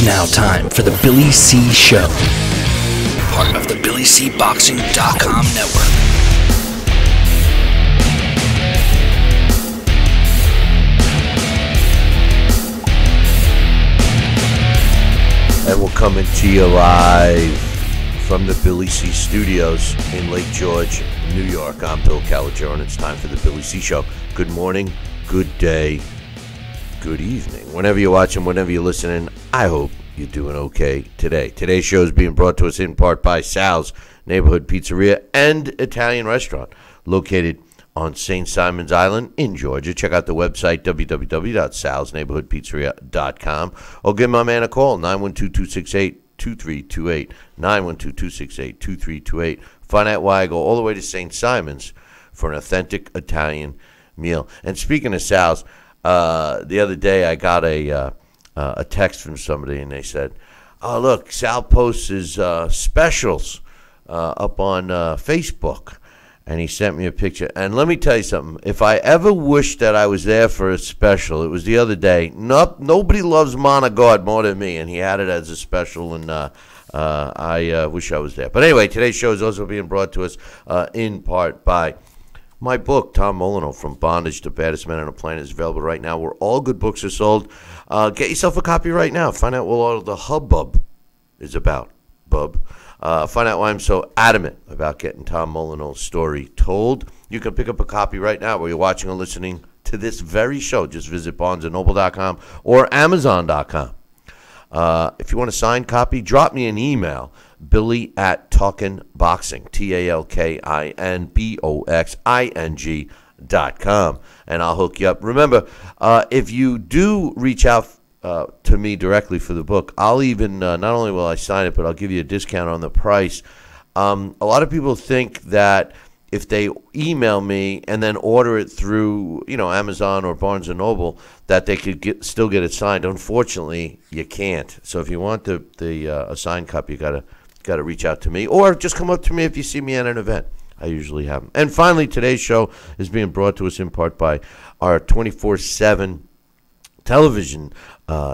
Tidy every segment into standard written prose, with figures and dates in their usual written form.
is now time for the Billy C. Show, part of the BillyCBoxing.com network. And we're coming to you live from the Billy C. Studios in Lake George, New York. I'm Bill Calogero, and it's time for the Billy C. Show. Good morning, good day, good evening. Whenever you're watching, whenever you're listening, I hope you're doing okay today. Today's show is being brought to us in part by Sal's Neighborhood Pizzeria and Italian Restaurant, located on St. Simon's Island in Georgia. Check out the website, www.salsneighborhoodpizzeria.com, or give my man a call, 912-268-2328, 912-268-2328. Find out why I go all the way to St. Simon's for an authentic Italian meal. And speaking of Sal's, the other day I got a text from somebody, and they said, "Oh, look, Sal posts his specials up on Facebook." And he sent me a picture. And let me tell you something. If I ever wished that I was there for a special, it was the other day. Nobody loves Monagard more than me, and he had it as a special, and I wish I was there. But anyway, today's show is also being brought to us in part by my book, Tom Molyneux, From Bondage to Baddest Man on a Plane, is available right now where all good books are sold. Get yourself a copy right now. Find out what all the hubbub is about, bub. Find out why I'm so adamant about getting Tom Molyneux's story told. You can pick up a copy right now where you're watching or listening to this very show. Just visit BarnesandNoble.com or Amazon.com. If you want a signed copy, drop me an email, Billy@TalkinBoxing, TalkinBoxing.com, and I'll hook you up. Remember, if you do reach out to me directly for the book, I'll even, not only will I sign it, but I'll give you a discount on the price. A lot of people think that if they email me and then order it through, Amazon or Barnes & Noble, that they could still get it signed. Unfortunately, you can't. So if you want a signed copy, you gotta reach out to me, or just come up to me if you see me at an event. I usually have them. And finally, today's show is being brought to us in part by our 24/7 television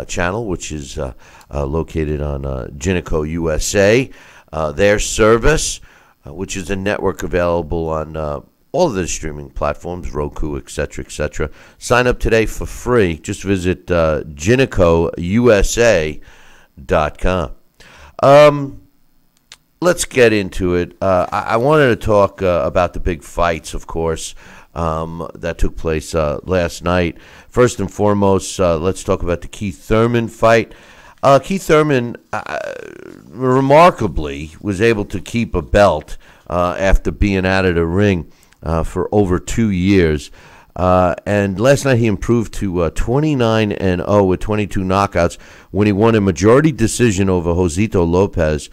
channel, which is located on Ginico USA. Their service, which is a network available on all of the streaming platforms, Roku, etc., etc. Sign up today for free. Just visit GinicoUSA.com. Let's get into it. I wanted to talk about the big fights, of course, that took place last night. First and foremost, let's talk about the Keith Thurman fight. Keith Thurman remarkably was able to keep a belt after being out of the ring for over 2 years. And last night he improved to 29-0 with 22 knockouts when he won a majority decision over Josesito Lopez.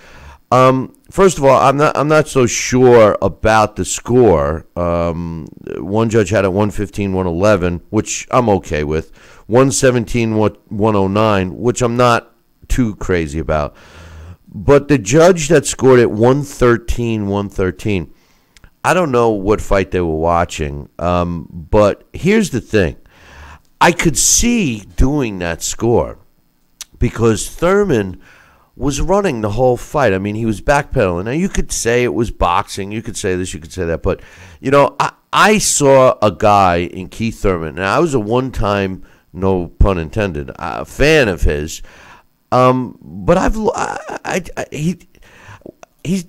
First of all, I'm not so sure about the score. One judge had it 115-111, which I'm okay with. 117-109, which I'm not too crazy about. But the judge that scored it 113-113, I don't know what fight they were watching. But here's the thing. I could see doing that score because Thurman was running the whole fight. I mean, he was backpedaling. Now, you could say it was boxing. You could say this, you could say that. But, I saw a guy in Keith Thurman. Now, I was a one-time, no pun intended, fan of his. But he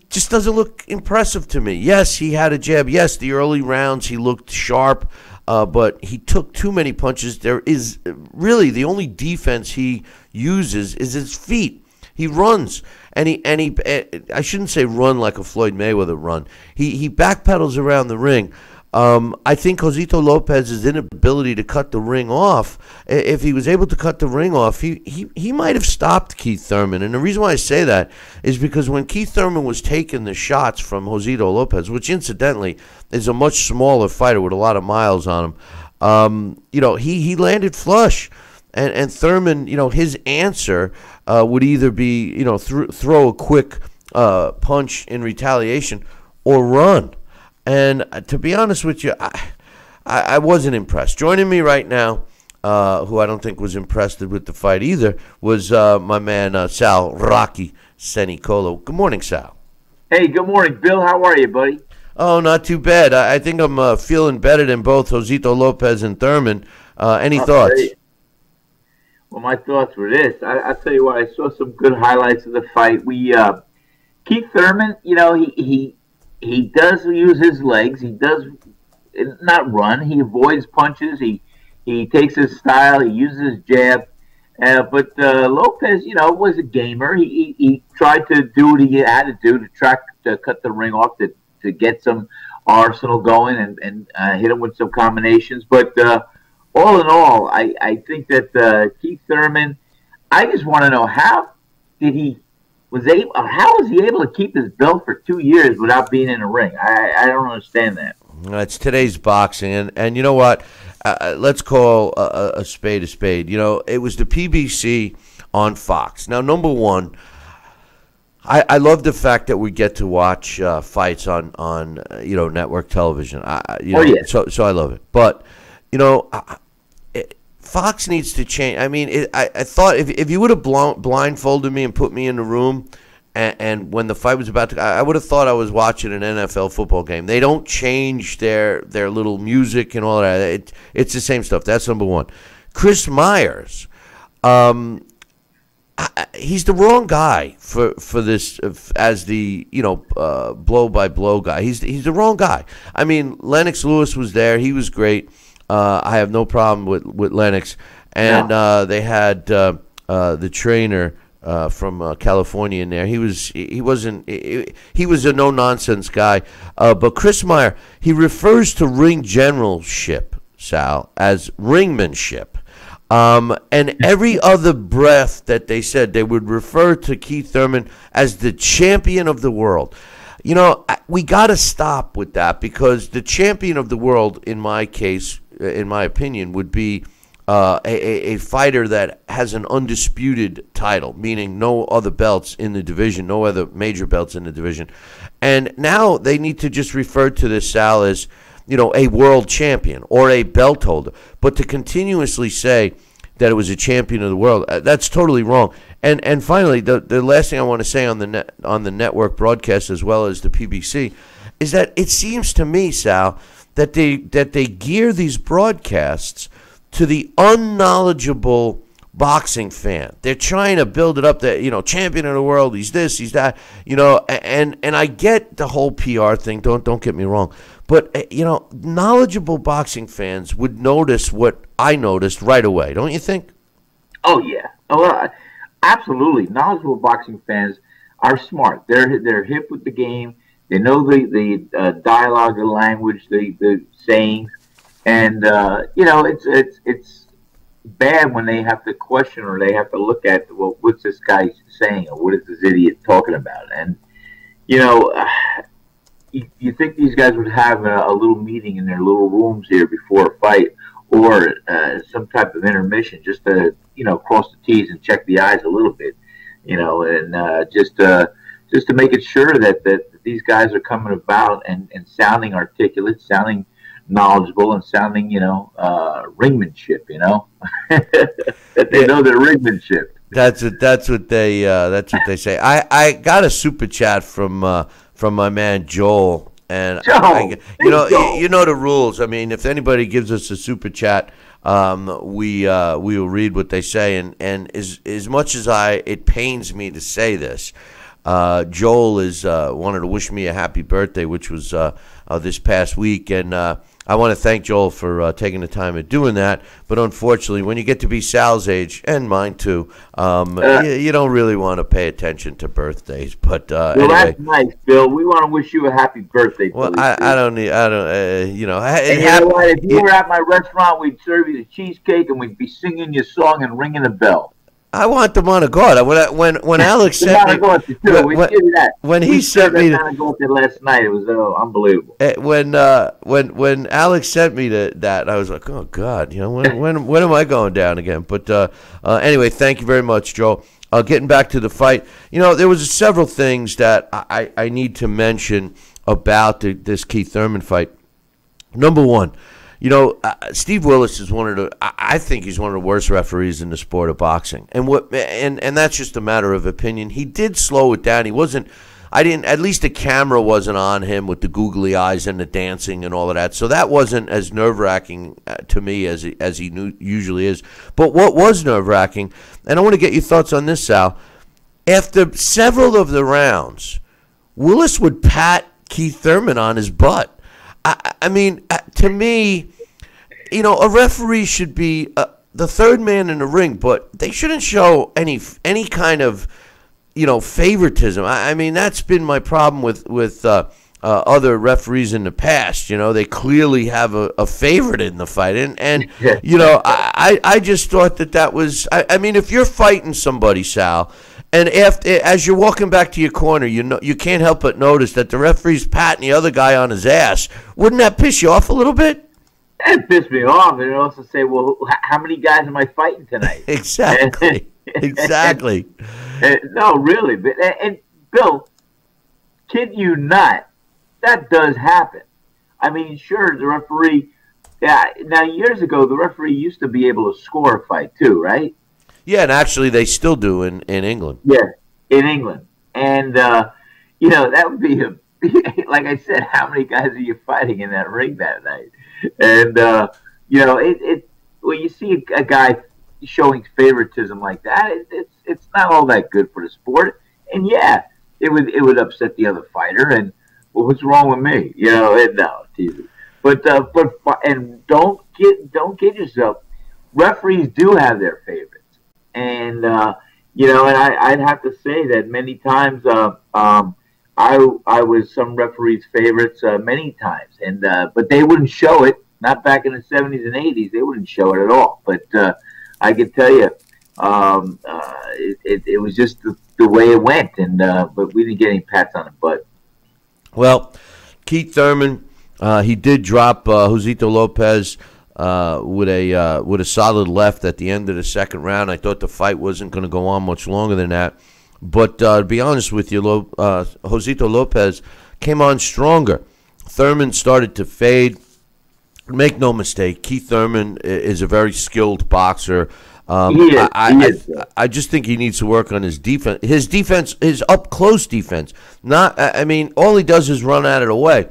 just doesn't look impressive to me. Yes, he had a jab. Yes, the early rounds he looked sharp. But he took too many punches. There is really the only defense he uses is his feet. He runs, and he I shouldn't say run like a Floyd Mayweather run. He backpedals around the ring. I think Josesito Lopez's inability to cut the ring off, if he was able to cut the ring off, he might have stopped Keith Thurman. And the reason why I say that is because when Keith Thurman was taking the shots from Josesito Lopez, which incidentally is a much smaller fighter with a lot of miles on him, he landed flush. And Thurman, his answer would either be, throw a quick punch in retaliation or run. And to be honest with you, I wasn't impressed. Joining me right now who I don't think was impressed with the fight either, was my man Sal Rocky Senicolo. Good morning, Sal. Hey, good morning, Bill. How are you, buddy? Oh, not too bad. I think I'm feeling better than both Josesito Lopez and Thurman. Any thoughts? Great. Well, my thoughts were this. I'll tell you what. I saw some good highlights of the fight. Keith Thurman, he does use his legs. He does not run. He avoids punches. He takes his style. He uses his jab. But Lopez, was a gamer. He tried to do what he had to do to try to cut the ring off to get some arsenal going and hit him with some combinations. But all in all, I think that Keith Thurman, I just want to know how was he able to keep his belt for 2 years without being in a ring? I don't understand that. It's today's boxing, and you know what? Let's call a spade a spade. It was the PBC on Fox. Now, number one, I love the fact that we get to watch fights on network television. Yeah. So I love it. But Fox needs to change. I mean, I thought if you would have blindfolded me and put me in the room, and when the fight was about to, I would have thought I was watching an NFL football game. They don't change their little music and all that. It's the same stuff. That's number one. Chris Myers, he's the wrong guy for this as the blow by blow guy. He's the wrong guy. I mean, Lennox Lewis was there. He was great. I have no problem with Lennox, and they had the trainer from California in there. He was a no nonsense guy. But Chris Meyer, he refers to ring generalship, Sal, as ringmanship. And every other breath that they said, they would refer to Keith Thurman as the champion of the world. We got to stop with that, because the champion of the world, in my case, in my opinion, would be a fighter that has an undisputed title, meaning no other belts in the division, no other major belts in the division. And now they need to just refer to this, Sal, as a world champion or a belt holder. But to continuously say that it was a champion of the world, that's totally wrong. And finally, the last thing I want to say on the network broadcast as well as the PBC is that it seems to me, Sal, that they gear these broadcasts to the unknowledgeable boxing fan. They're trying to build it up that, champion of the world, he's this, he's that, and I get the whole PR thing, don't get me wrong. But, knowledgeable boxing fans would notice what I noticed right away, don't you think? Oh, yeah. Oh, absolutely. Knowledgeable boxing fans are smart. They're hip with the game. They know the dialogue, the language, the sayings. And, it's bad when they have to question or they have to look at, well, what's this guy saying or what is this idiot talking about? And, you think these guys would have a little meeting in their little rooms here before a fight or some type of intermission just to, cross the T's and check the I's a little bit, and just to make it sure that these guys are coming about and sounding articulate, sounding knowledgeable, and sounding, ringmanship, that they know their ringmanship. That's what they say. I got a super chat from my man Joel, and Joel, you know the rules. I mean, if anybody gives us a super chat, we will read what they say, and as much as it pains me to say this, Joel wanted to wish me a happy birthday, which was this past week, and I want to thank Joel for taking the time of doing that. But unfortunately, when you get to be Sal's age, and mine too, you don't really want to pay attention to birthdays. But anyway, that's nice, Bill. We want to wish you a happy birthday. Well, I don't need. And you know what? If you were at my restaurant, we'd serve you the cheesecake, and we'd be singing your song and ringing a bell. I want them on a guard. When Alex sent me, when he sent me last night, it was unbelievable. When Alex sent me that, I was like, oh God, when am I going down again? But anyway, thank you very much, Joe. Getting back to the fight, there was several things that I need to mention about this Keith Thurman fight. Number one, Steve Willis is one of the. I think he's one of the worst referees in the sport of boxing, and that's just a matter of opinion. He did slow it down. He wasn't. I didn't. At least the camera wasn't on him with the googly eyes and the dancing and all of that. So that wasn't as nerve-wracking to me as he usually is. But what was nerve-wracking, and I want to get your thoughts on this, Sal. After several of the rounds, Willis would pat Keith Thurman on his butt. I mean, to me, a referee should be the third man in the ring, but they shouldn't show any kind of, favoritism. I mean, that's been my problem with other referees in the past. They clearly have a favorite in the fight, and I just thought that was. I mean, if you're fighting somebody, Sal. And as you're walking back to your corner, you can't help but notice that the referee's patting the other guy on his ass. Wouldn't that piss you off a little bit? That pissed me off. And also say, well, how many guys am I fighting tonight? Exactly. Exactly. No, really. And Bill, kid you not, that does happen. I mean, sure, the referee. Yeah. Now, years ago, the referee used to be able to score a fight too, right? Yeah, and actually they still do in England. Yeah, in England. And, that would be, like I said, how many guys are you fighting in that ring that night? And, when you see a guy showing favoritism like that, it's not all that good for the sport. And, yeah, it would upset the other fighter. And, well, what's wrong with me? No, teasing. But don't kid yourself. Referees do have their favorites. And, and I'd have to say that many times I was some referees' favorites many times. And but they wouldn't show it. Not back in the 70s and 80s. They wouldn't show it at all. But I can tell you, it was just the way it went. And but we didn't get any pats on the butt. Well, Keith Thurman, he did drop Josesito Lopez with a solid left at the end of the second round. I thought the fight wasn't going to go on much longer than that. But to be honest with you, Josesito Lopez came on stronger. Thurman started to fade. Make no mistake, Keith Thurman is a very skilled boxer. I just think he needs to work on his defense. His defense, his up-close defense. All he does is run out of the way.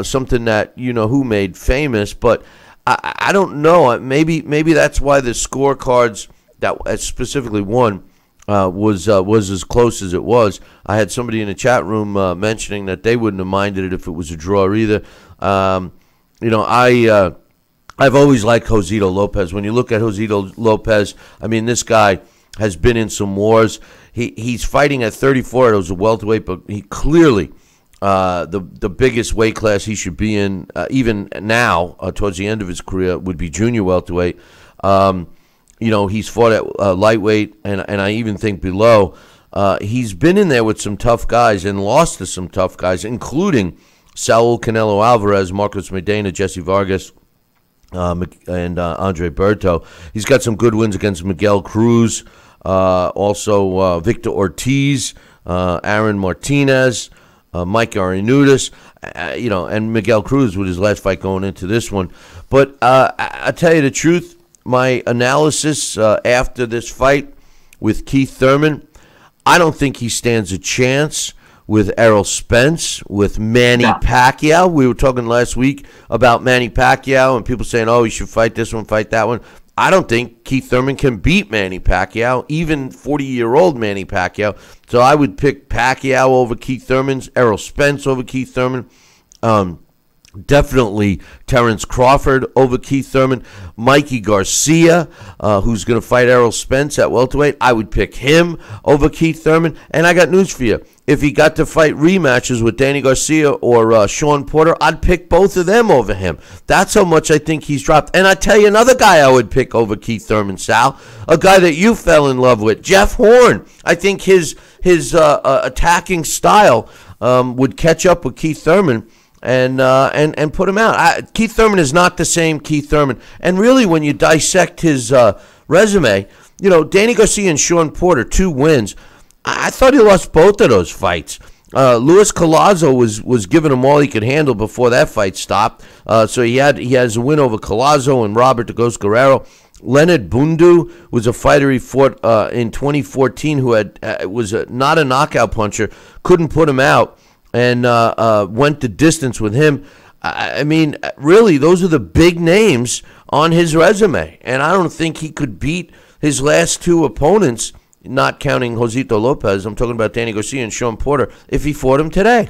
Something that who made famous, but I don't know. Maybe that's why the scorecards that specifically won was as close as it was. I had somebody in the chat room mentioning that they wouldn't have minded it if it was a draw either. I've always liked Josesito Lopez. When you look at Josesito Lopez, I mean, this guy has been in some wars. He's fighting at 34. It was a welterweight, but he clearly. The biggest weight class he should be in, even now, towards the end of his career, would be junior welterweight. He's fought at lightweight, and I even think below. He's been in there with some tough guys and lost to some tough guys, including Saul Canelo Alvarez, Marcos Medina, Jesse Vargas, and Andre Berto. He's got some good wins against Miguel Cruz, also Victor Ortiz, Aaron Martinez, Mike Arenudas, and Miguel Cruz with his last fight going into this one. But I tell you the truth, my analysis after this fight with Keith Thurman, I don't think he stands a chance with Errol Spence, with Manny Pacquiao. We were talking last week about Manny Pacquiao and people saying, oh, he should fight this one, fight that one. I don't think Keith Thurman can beat Manny Pacquiao, even 40-year-old Manny Pacquiao. So I would pick Pacquiao over Keith Thurman, Errol Spence over Keith Thurman. Definitely Terrence Crawford over Keith Thurman. Mikey Garcia, who's going to fight Errol Spence at welterweight, I would pick him over Keith Thurman. And I got news for you. If he got to fight rematches with Danny Garcia or Sean Porter, I'd pick both of them over him. That's how much I think he's dropped. And I tell you another guy I would pick over Keith Thurman, Sal, a guy that you fell in love with, Jeff Horn. I think his attacking style would catch up with Keith Thurman and put him out. Keith Thurman is not the same Keith Thurman. And really, when you dissect his resume, Danny Garcia and Sean Porter, 2 wins. I thought he lost both of those fights. Luis Collazo was giving him all he could handle before that fight stopped. So he has a win over Collazo and Robert the Ghost Guerrero. Leonard Bundu was a fighter he fought in 2014 who was not a knockout puncher, couldn't put him out, and went the distance with him. I mean, really, those are the big names on his resume, and I don't think he could beat his last two opponents, not counting Josesito Lopez. I'm talking about Danny Garcia and Sean Porter, if he fought him today.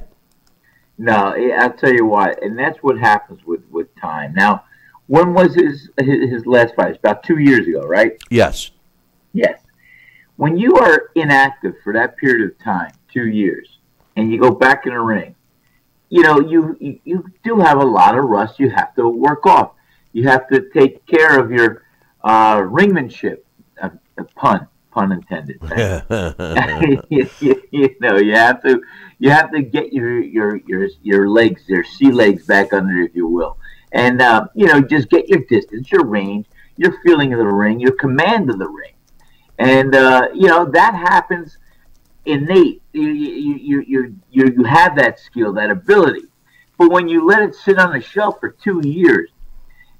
No, I'll tell you what, and that's what happens with time. Now, when was his last fight? It's about 2 years ago, right? Yes. Yes. When you are inactive for that period of time, 2 years, and you go back in the ring, you know, you do have a lot of rust you have to work off. You have to take care of your ringmanship, pun intended. you know, you have to get your legs, your sea legs back under, if you will. And, you know, just get your distance, your range, your feeling of the ring, your command of the ring. And, you know, that happens innate. You have that skill, that ability. But when you let it sit on the shelf for 2 years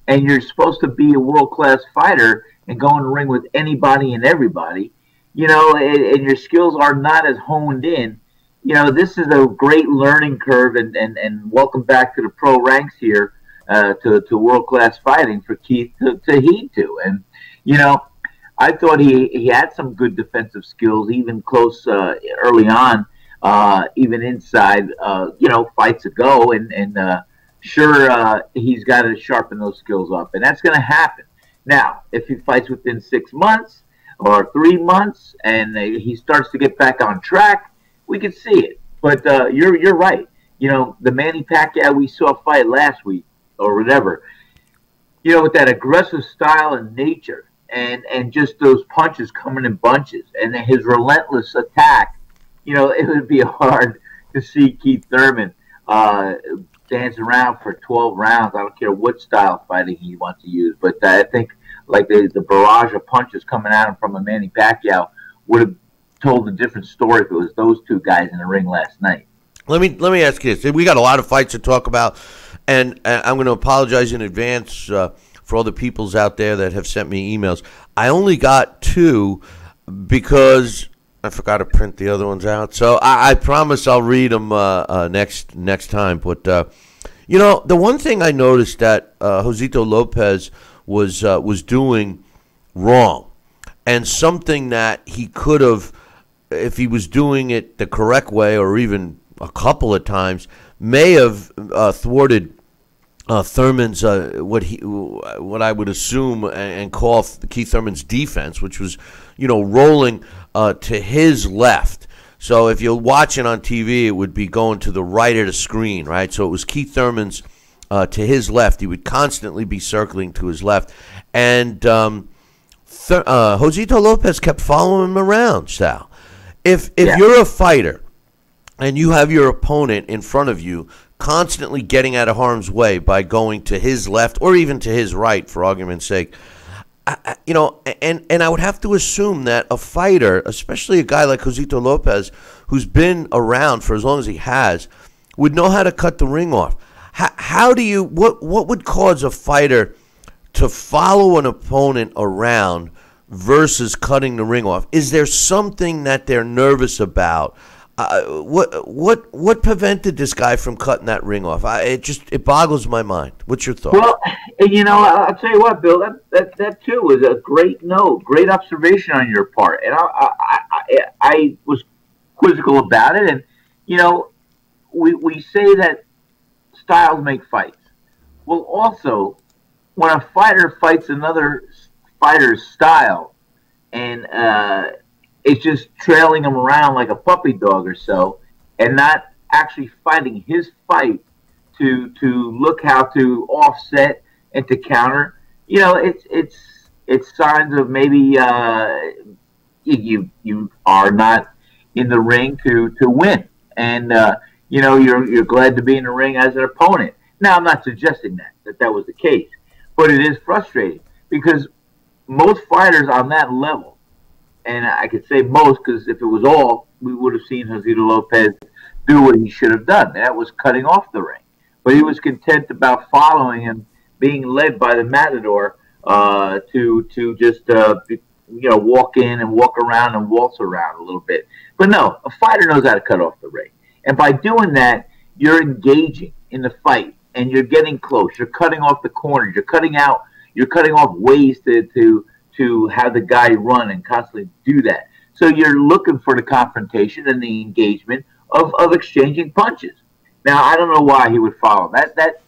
and you're supposed to be a world-class fighter and go in the ring with anybody and everybody, you know, and your skills are not as honed in, you know, this is a great learning curve. And welcome back to the pro ranks here. To world-class fighting for Keith to heed to. And, you know, I thought he had some good defensive skills, even close early on, even inside, you know, fights ago. And sure, he's got to sharpen those skills up. And that's going to happen. Now, if he fights within 6 months or 3 months and he starts to get back on track, we can see it. But you're right. You know, the Manny Pacquiao we saw fight last week, or whatever, you know, with that aggressive style and nature, and just those punches coming in bunches, and his relentless attack, you know, it would be hard to see Keith Thurman dance around for 12 rounds. I don't care what style of fighting he wants to use, but I think like the barrage of punches coming at him from a Manny Pacquiao would have told a different story if it was those two guys in the ring last night. Let me ask you this. We got a lot of fights to talk about, and I'm going to apologize in advance for all the peoples out there that have sent me emails. I only got 2 because I forgot to print the other ones out. So I promise I'll read them next time. But you know, the one thing I noticed that Josesito Lopez was doing wrong, and something that he could have, if he was doing it the correct way, or even a couple of times, may have thwarted Thurman's what I would assume and call Keith Thurman's defense, which was, you know, rolling to his left. So if you're watching on TV, it would be going to the right of the screen, right? So it was Keith Thurman's to his left. He would constantly be circling to his left, and Josesito Lopez kept following him around. Sal, if you're a fighter and you have your opponent in front of you constantly getting out of harm's way by going to his left or even to his right, for argument's sake, you know, and I would have to assume that a fighter, especially a guy like Josesito Lopez, who's been around for as long as he has, would know how to cut the ring off. How do you, what would cause a fighter to follow an opponent around versus cutting the ring off? Is there something that they're nervous about? What prevented this guy from cutting that ring off? It boggles my mind. What's your thought? Well, you know, I'll tell you what, Bill. That too was a great note, great observation on your part, and I was quizzical about it. And you know, we say that styles make fights. Well, also, when a fighter fights another fighter's style, and it's just trailing him around like a puppy dog or so, and not actually fighting his fight to look how to offset and to counter. You know, it's signs of maybe you are not in the ring to win, and you know, you're glad to be in the ring as an opponent. Now, I'm not suggesting that was the case, but it is frustrating because most fighters on that level, and I could say most because if it was all, we would have seen Josesito Lopez do what he should have done. That was cutting off the ring. But he was content about following him, being led by the Matador to just walk in and walk around and waltz around a little bit. But no, a fighter knows how to cut off the ring, and by doing that, you're engaging in the fight, and you're getting close. You're cutting off the corners. You're cutting off ways to have the guy run and constantly do that. So you're looking for the confrontation and the engagement of exchanging punches. Now, I don't know why he would follow. That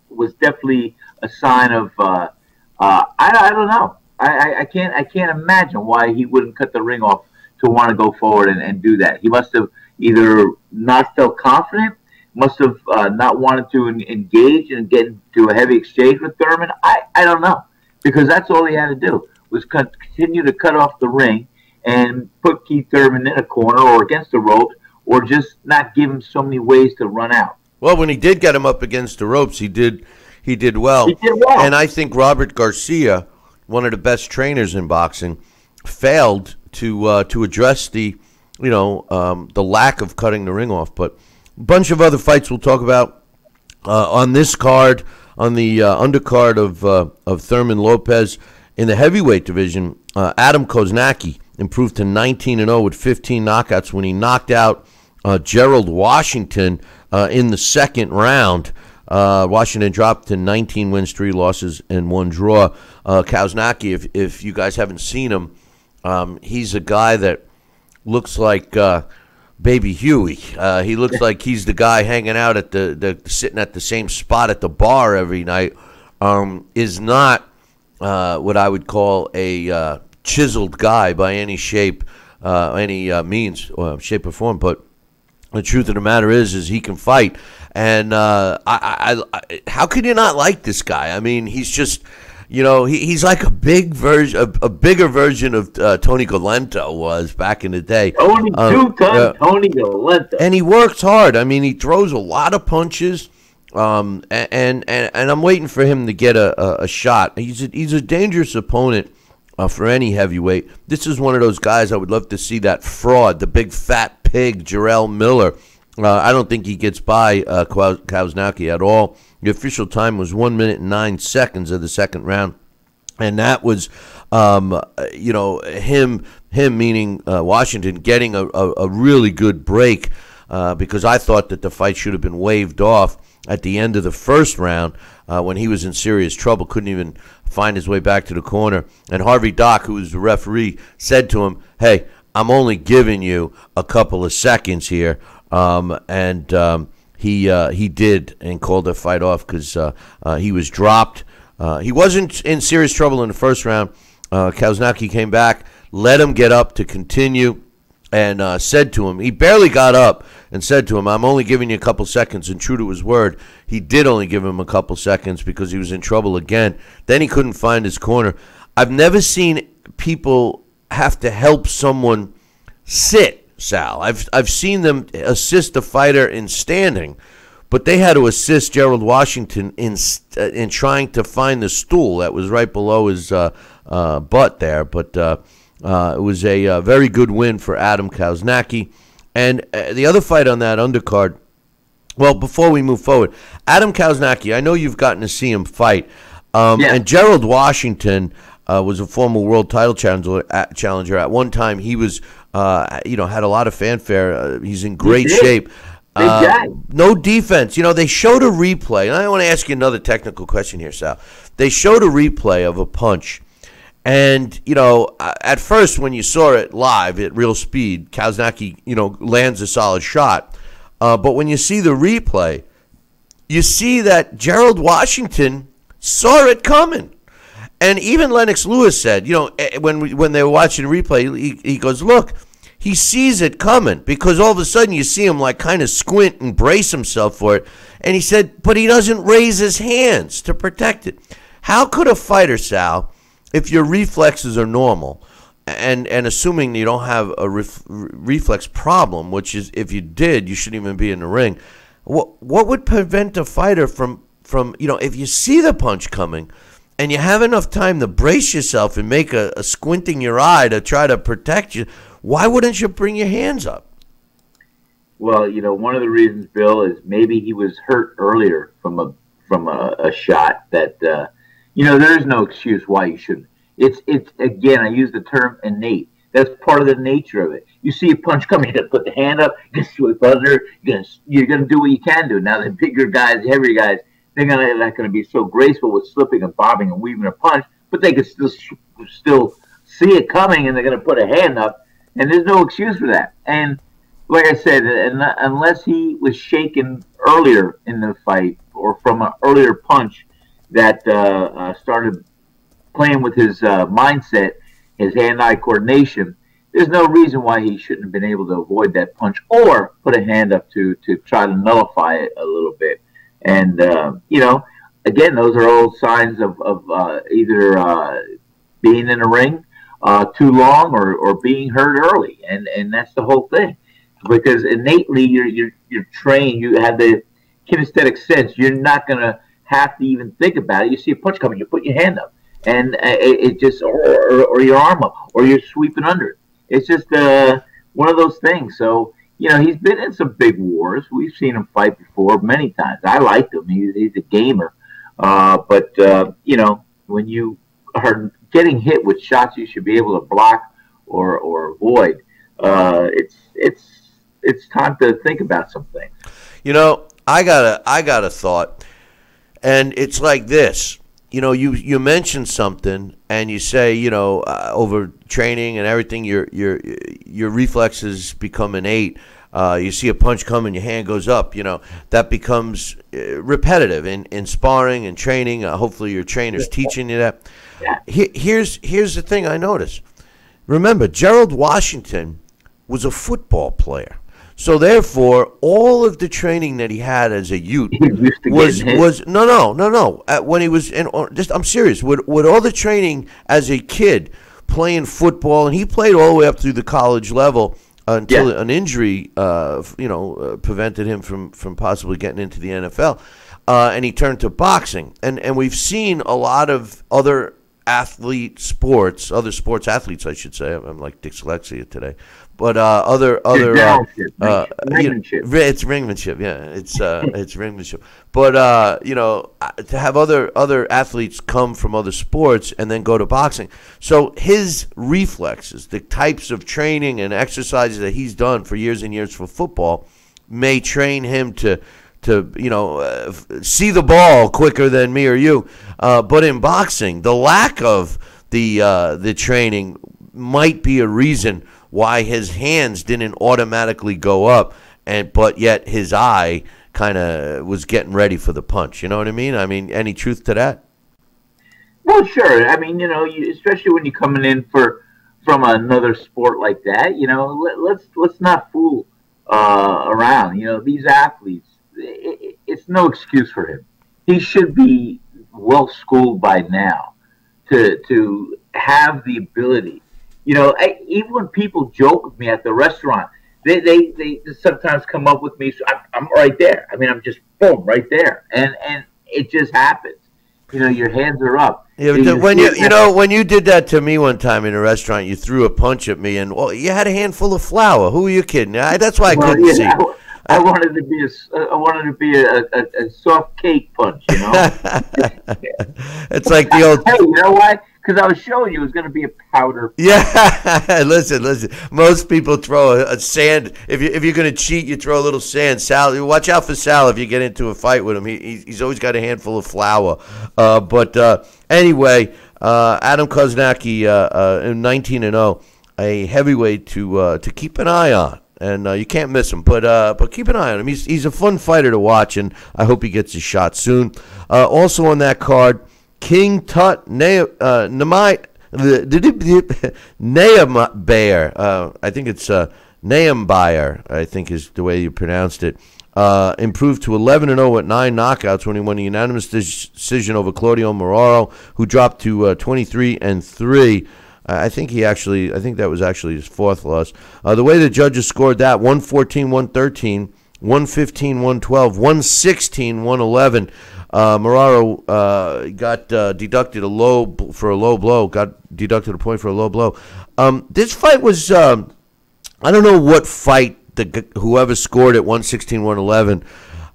was definitely a sign of I don't know. I can't imagine why he wouldn't cut the ring off to want to go forward and do that. He must have either not felt confident, must have not wanted to engage and get into a heavy exchange with Thurman. I don't know, because that's all he had to do was continue to cut off the ring and put Keith Thurman in a corner or against the ropes, or just not give him so many ways to run out. Well, when he did get him up against the ropes, he did well. He did well. And I think Robert Garcia, one of the best trainers in boxing, failed to address the lack of cutting the ring off. But a bunch of other fights we'll talk about on this card, on the undercard of Thurman Lopez. In the heavyweight division, Adam Koznacki improved to 19-0 with 15 knockouts when he knocked out Gerald Washington in the second round. Washington dropped to 19 wins, 3 losses, and 1 draw. Koznacki, if you guys haven't seen him, he's a guy that looks like Baby Huey. He looks like he's the guy hanging out at sitting at the same spot at the bar every night. Is not what I would call a chiseled guy by any shape, any means, shape or form. But the truth of the matter is he can fight. And how could you not like this guy? I mean, he's just, he's like a bigger version of Tony Galento was back in the day. Tony Galento. And he works hard. I mean, he throws a lot of punches. And I'm waiting for him to get a shot. He's a dangerous opponent for any heavyweight. This is one of those guys I would love to see that fraud, the big fat pig, Jarrell Miller. I don't think he gets by Koznacki at all. The official time was 1 minute and 9 seconds of the second round, and that was, him meaning Washington getting a really good break because I thought that the fight should have been waved off at the end of the first round when he was in serious trouble, couldn't even find his way back to the corner. And Harvey Dock, who was the referee, said to him, "Hey, I'm only giving you a couple of seconds here." He did and called the fight off because he was dropped. He wasn't in serious trouble in the first round. Koznacki came back, let him get up to continue, and said to him, he barely got up, and said to him, "I'm only giving you a couple seconds." And true to his word, he did only give him a couple seconds because he was in trouble again. Then he couldn't find his corner. I've never seen people have to help someone sit, Sal. I've seen them assist a fighter in standing, but they had to assist Gerald Washington in trying to find the stool that was right below his butt there. But it was a very good win for Adam Koznacki. And the other fight on that undercard, well, before we move forward, Adam Koznacki, I know you've gotten to see him fight. And Gerald Washington was a former world title challenger. At one time, he was, had a lot of fanfare. He's in great shape. No defense. They showed a replay. And I want to ask you another technical question here, Sal. They showed a replay of a punch. And, at first when you saw it live at real speed, Koznacki, lands a solid shot. But when you see the replay, you see that Gerald Washington saw it coming. And even Lennox Lewis said, when they were watching the replay, he goes, look, he sees it coming, because all of a sudden you see him like kind of squint and brace himself for it. And he said, but he doesn't raise his hands to protect it. How could a fighter, Sal, if your reflexes are normal, and assuming you don't have a reflex problem, which is if you did, you shouldn't even be in the ring, what would prevent a fighter from if you see the punch coming and you have enough time to brace yourself and make a squinting your eye to try to protect you, why wouldn't you bring your hands up? Well, one of the reasons, Bill, is maybe he was hurt earlier from a shot that there is no excuse why you shouldn't. It's again, I use the term innate. That's part of the nature of it. You see a punch coming, you're gonna put the hand up, you're gonna sweep under, you're gonna do what you can do. Now the bigger guys, heavier guys, they're not gonna be so graceful with slipping and bobbing and weaving a punch, but they can still see it coming, and they're gonna put a hand up, and there's no excuse for that. And like I said, unless he was shaken earlier in the fight or from an earlier punch that started playing with his mindset, his hand-eye coordination, there's no reason why he shouldn't have been able to avoid that punch or put a hand up to try to nullify it a little bit. And, again, those are all signs of either being in a ring too long or being hurt early. And that's the whole thing. Because innately you're trained, you have the kinesthetic sense. You're not going to have to even think about it. You see a punch coming, you put your hand up. And it just, or your arm up, or you're sweeping under it. It's just one of those things. So, he's been in some big wars. We've seen him fight before many times. I like him. He's a gamer. But when you are getting hit with shots you should be able to block or avoid, it's time to think about some things. I got a thought, and it's like this. You mention something and you say, over training and everything, your reflexes become innate. You see a punch coming, your hand goes up. That becomes repetitive in sparring and training. Hopefully, your trainer's teaching you that. Yeah. Here's the thing I noticed. Remember, Gerald Washington was a football player. So therefore, all of the training that he had as a youth was no. When he was I'm serious. With all the training as a kid playing football, and he played all the way up through the college level until an injury, prevented him from possibly getting into the NFL, and he turned to boxing. And we've seen a lot of other sports athletes, I should say. I'm like dyslexia today. But other it's ringmanship, yeah. It's ringmanship. But to have other athletes come from other sports and then go to boxing. So his reflexes, the types of training and exercises that he's done for years and years for football, may train him to see the ball quicker than me or you. But in boxing, the lack of the training might be a reason why his hands didn't automatically go up, but yet his eye kind of was getting ready for the punch. You know what I mean? Any truth to that? Well, sure. Especially when you're coming in from another sport like that, let's not fool around. These athletes, it's no excuse for him. He should be well schooled by now to have the ability. Even when people joke with me at the restaurant, they sometimes come up with me. So I'm right there. I'm just boom right there, and it just happens. Your hands are up. Yeah, when you did that to me one time in a restaurant, you threw a punch at me, and you had a handful of flour. Who are you kidding? That's why I couldn't see. I wanted to be a soft cake punch. It's like the old. Hey, you know why? Because I was showing you it was going to be a powder punch. Yeah, listen. Most people throw a sand. If you're going to cheat, you throw a little sand. Sal, watch out for Sal if you get into a fight with him. He's always got a handful of flour. But anyway, Adam Koznacki, 19-0, a heavyweight to keep an eye on. And you can't miss him, but keep an eye on him. He's a fun fighter to watch, and I hope he gets his shot soon. Also on that card, King Tut Nehemiah Bayer. I think it's Nehemiah, I think is the way you pronounced it. Improved to 11-0 at 9 knockouts when he won a unanimous decision over Claudio Moraro, who dropped to 23-3. I think that was actually his fourth loss. The way the judges scored that, 114-113, 115-112, 116-111. Moraro got deducted a low blow. Got deducted a point for a low blow. This fight was, I don't know what fight whoever scored at 116, 111.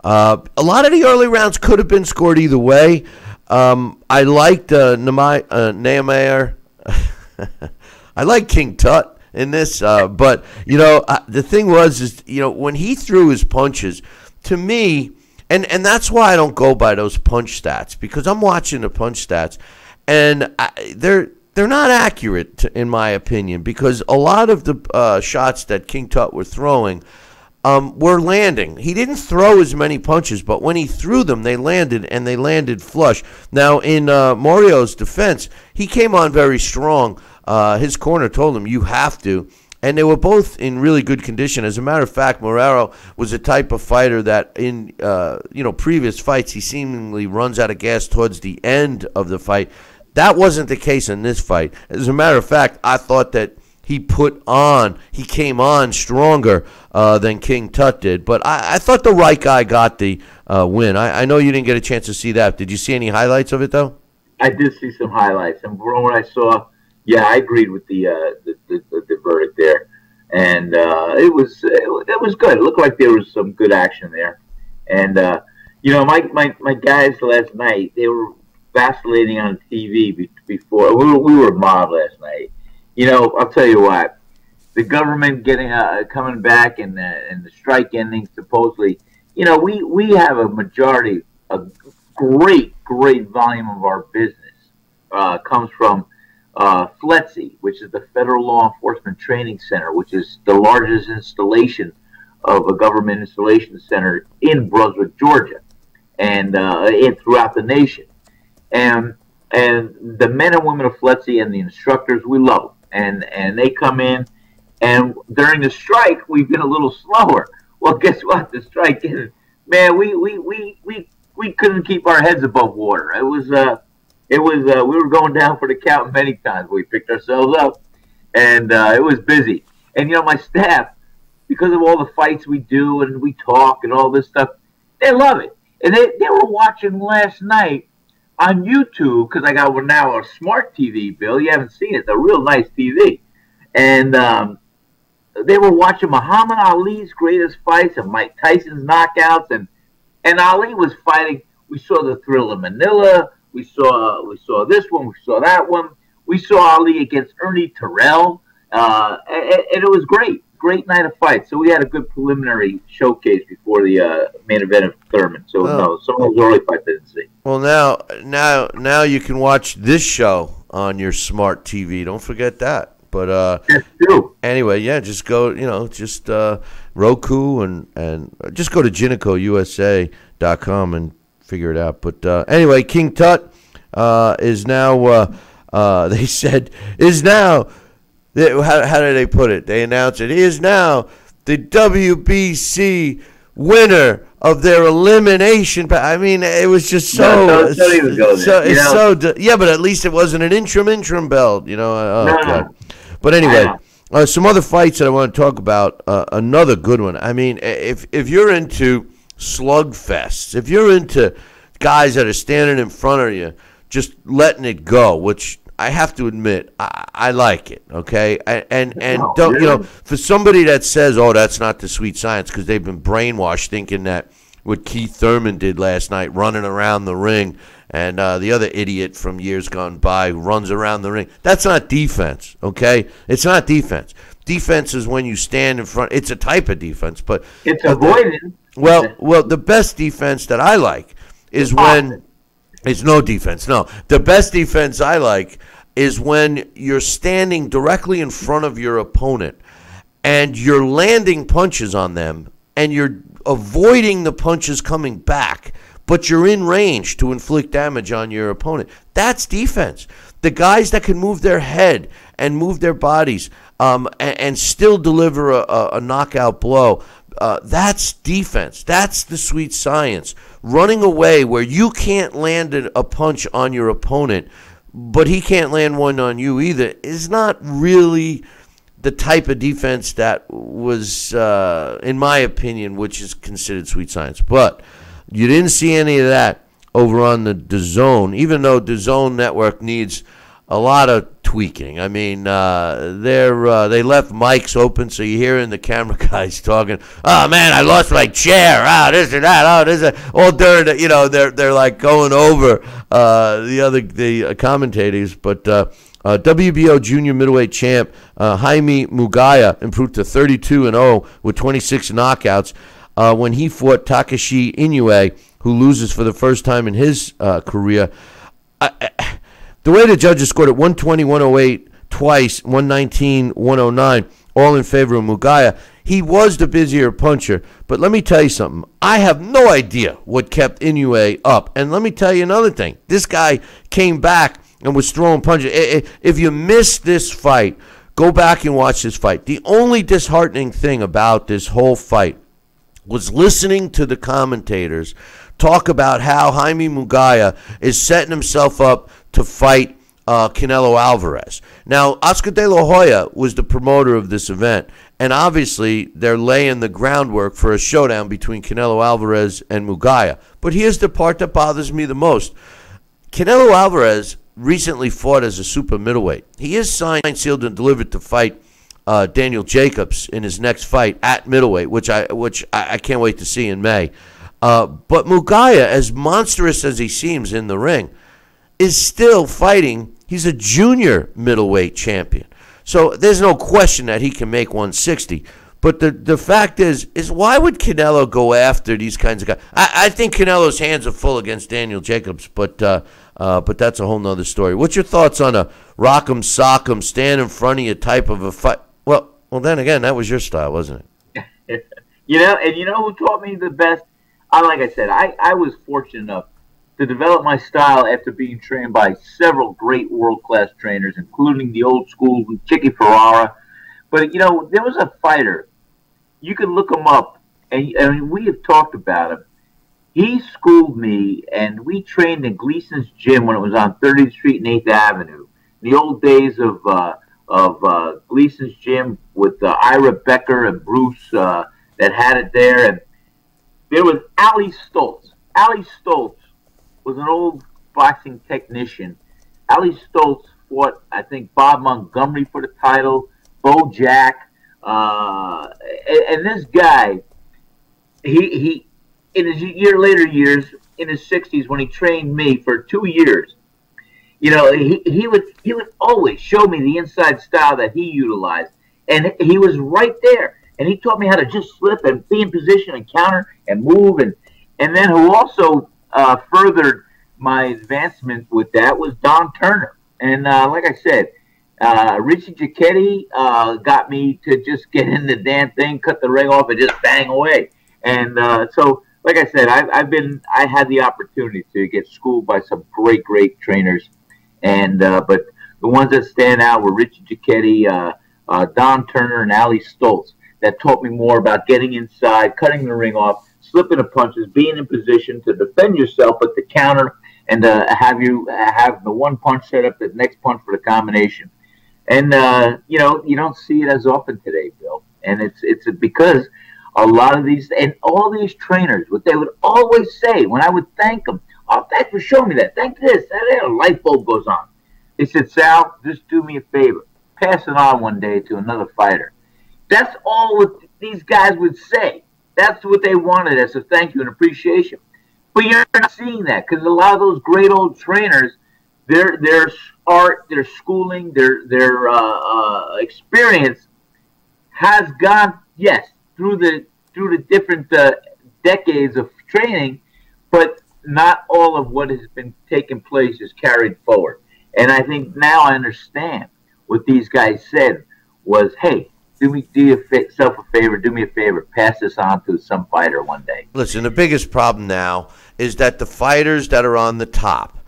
A lot of the early rounds could have been scored either way. I liked Nehemiah. I like King Tut in this, but the thing is when he threw his punches, to me, and that's why I don't go by those punch stats, because I'm watching the punch stats, and they're not accurate in my opinion, because a lot of the shots that King Tut were throwing were landing. He didn't throw as many punches, but when he threw them, they landed, and they landed flush. Now, in Mario's defense, he came on very strong. His corner told him, you have to. And they were both in really good condition. As a matter of fact, Morero was a type of fighter that in previous fights, he seemingly runs out of gas towards the end of the fight. That wasn't the case in this fight. As a matter of fact, I thought that he came on stronger than King Tut did. But I thought the right guy got the win. I know you didn't get a chance to see that. Did you see any highlights of it, though? I did see some highlights. And from what I saw, yeah, I agreed with the verdict there. And it was good. It looked like there was some good action there. And, my guys last night, they were vacillating on TV before. We were mobbed last night. I'll tell you what, the government coming back and the strike ending supposedly, we have a majority, a great volume of our business comes from FLETC, which is the Federal Law Enforcement Training Center, which is the largest installation of a government installation center in Brunswick, Georgia, and throughout the nation. And the men and women of FLETC and the instructors, we love them. And they come in, and during the strike, we've been a little slower. Well, guess what? The strike ended. Man, we couldn't keep our heads above water. It was we were going down for the count many times. We picked ourselves up, and it was busy. And my staff, because of all the fights we do and we talk and all this stuff, they love it. And they were watching last night on YouTube, because I got now a smart TV, Bill. You haven't seen it. It's a real nice TV. And they were watching Muhammad Ali's greatest fights and Mike Tyson's knockouts. And Ali was fighting. We saw the Thrill of Manila. We saw this one. We saw that one. We saw Ali against Ernie Terrell. And it was great. Great night of fights. So we had a good preliminary showcase before the main event of Thurman. So no, some of those early fights I didn't see. Well, now you can watch this show on your smart TV. Don't forget that. But anyway, yeah, just go, Roku and just go to JinikoUSA.com and figure it out. But anyway, King Tut is now. They said is now. How did they put it? They announced it. He is now the WBC winner of their elimination. I mean, it was just so. Yeah, but at least it wasn't an interim belt. God. But anyway, some other fights that I want to talk about. Another good one. I mean, if you're into slugfests, if you're into guys that are standing in front of you, just letting it go, which I have to admit, I like it, okay? And don't, for somebody that says, oh, that's not the sweet science, because they've been brainwashed thinking that what Keith Thurman did last night, running around the ring, and the other idiot from years gone by runs around the ring. That's not defense, okay? It's not defense. Defense is when you stand in front. It's a type of defense, but it's avoiding. Well, the best defense that I like is when it's no defense. No, the best defense I like is when you're standing directly in front of your opponent and you're landing punches on them and you're avoiding the punches coming back, but you're in range to inflict damage on your opponent. That's defense. The guys that can move their head and move their bodies and still deliver a knockout blow, that's defense. That's the sweet science. Running away where you can't land a punch on your opponent, but he can't land one on you either, is not really the type of defense that was, in my opinion, which is considered sweet science. But you didn't see any of that over on the DAZN, even though DAZN network needs a lot of tweaking. I mean, they left mics open, so you hear in the camera guys talking. Oh man, I lost my chair. Oh, this and that. Oh, this. All during the, they're like going over the commentators. But WBO junior middleweight champ Jaime Munguia improved to 32-0 with 26 knockouts when he fought Takeshi Inoue, who loses for the first time in his career. The way the judges scored it, 120, 108 twice, 119, 109, all in favor of Munguia. He was the busier puncher, but let me tell you something. I have no idea what kept Inoue up. And let me tell you another thing. This guy came back and was throwing punches. If you missed this fight, go back and watch this fight. The only disheartening thing about this whole fight was listening to the commentators talk about how Jaime Munguia is setting himself up to fight Canelo Alvarez. Now, Oscar De La Hoya was the promoter of this event, and obviously they're laying the groundwork for a showdown between Canelo Alvarez and Munguia. But here's the part that bothers me the most. Canelo Alvarez recently fought as a super middleweight. He is signed, sealed, and delivered to fight Daniel Jacobs in his next fight at middleweight, which I can't wait to see in May. But Munguia, as monstrous as he seems in the ring, is still fighting. He's a junior middleweight champion. So there's no question that he can make 160. But the fact is why would Canelo go after these kinds of guys? I think Canelo's hands are full against Daniel Jacobs, but that's a whole nother story. What's your thoughts on a rock'em sock'em, stand in front of you type of a fight? Well, then again, that was your style, wasn't it? And you know who taught me the best? Like I said, I was fortunate enough to develop my style after being trained by several great world-class trainers, including the old school Chicky Ferrara. But, there was a fighter. You can look him up, and we have talked about him. He schooled me, and we trained in Gleason's gym when it was on 30th Street and 8th Avenue. In the old days of Gleason's gym with Ira Becker and Bruce that had it there. And there was Ali Stoltz. Ali Stoltz was an old boxing technician. Ali Stoltz fought, I think, Bob Montgomery for the title, Bo Jack. And this guy, he in his later years, in his 60s, when he trained me for 2 years, he would always show me the inside style that he utilized. And he was right there. And he taught me how to just slip and be in position and counter and move. And then who also furthered my advancement with that was Don Turner. And like I said, Richie Giacchetti got me to just get in the damn thing, cut the ring off, and just bang away. And so, like I said, I had the opportunity to get schooled by some great trainers. And but the ones that stand out were Richie Giacchetti, Don Turner, and Ali Stoltz. That taught me more about getting inside, cutting the ring off, slipping the punches, being in position to defend yourself, but to counter and have the one punch set up the next punch for the combination. And you don't see it as often today, Bill. And it's because a lot of these and all these trainers, what they would always say when I would thank them, "Oh, thanks for showing me that. Thank this." And a light bulb goes on. They said, "Sal, just do me a favor. Pass it on one day to another fighter." That's all what these guys would say. That's what they wanted as a thank you and appreciation. But you're not seeing that because a lot of those great old trainers, their art, their schooling, their experience has gone, yes, through the different decades of training, but not all of what has been taking place is carried forward. And I think now I understand what these guys said was, hey, do yourself a favor, do me a favor, pass this on to some fighter one day. Listen, the biggest problem now is that the fighters that are on the top,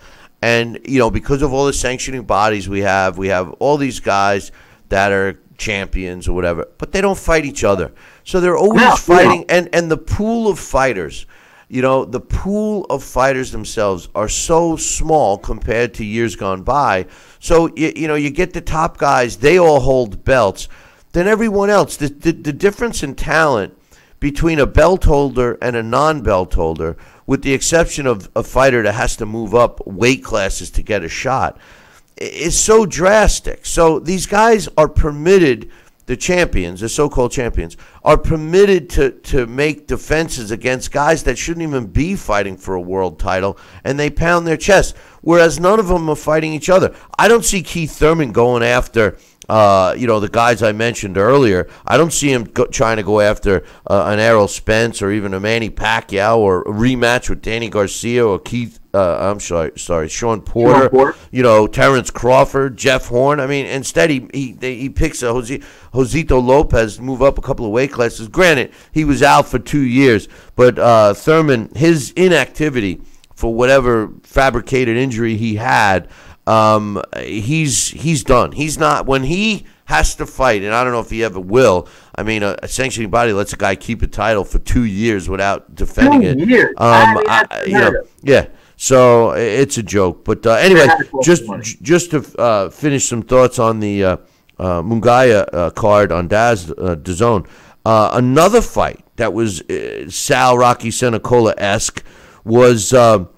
and, because of all the sanctioning bodies we have all these guys that are champions or whatever, but they don't fight each other. So they're always fighting, and the pool of fighters, the pool of fighters themselves are so small compared to years gone by. So, you get the top guys, they all hold belts. Then everyone else, the difference in talent between a belt holder and a non-belt holder, with the exception of a fighter that has to move up weight classes to get a shot, is so drastic. So these guys are permitted, the champions, the so-called champions, are permitted to make defenses against guys that shouldn't even be fighting for a world title, and they pound their chest, whereas none of them are fighting each other. I don't see Keith Thurman going after the guys I mentioned earlier. I don't see him trying to go after an Errol Spence or even a Manny Pacquiao or a rematch with Danny Garcia or Sean Porter. Terrence Crawford, Jeff Horn. I mean, instead he picks a Josesito Lopez, move up a couple of weight classes. Granted, he was out for 2 years, but Thurman, his inactivity for whatever fabricated injury he had, he's done. He's not, when he has to fight, and I don't know if he ever will. I mean, a sanctioning body lets a guy keep a title for 2 years without defending it. 2 years. Yeah. So it's a joke. But anyway, just to finish some thoughts on the Munguia card on DAZN. Another fight that was Sal Rocky Senacola-esque was Zhu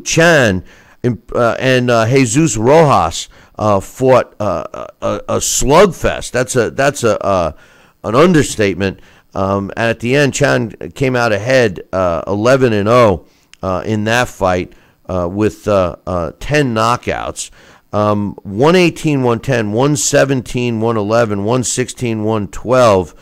Chan and Jesus Rojas fought a slugfest. That's an understatement. And at the end, Chan came out ahead 11-0 in that fight with 10 knockouts. 118, 110, 117, 111, 116, 112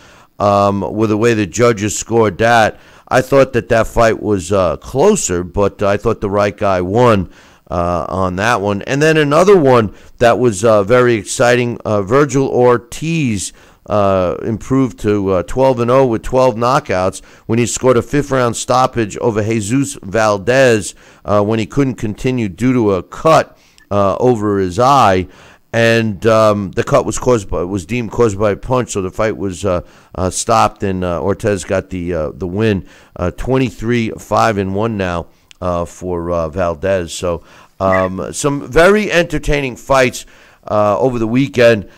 with the way the judges scored that. I thought that fight was closer, but I thought the right guy won on that one. And then another one that was very exciting, Virgil Ortiz improved to 12-0 with 12 knockouts when he scored a fifth-round stoppage over Jesus Valdez when he couldn't continue due to a cut over his eye. And the cut was deemed caused by a punch, so the fight was stopped, and Ortiz got the win. 23-5-1 now for Valdez. So some very entertaining fights over the weekend.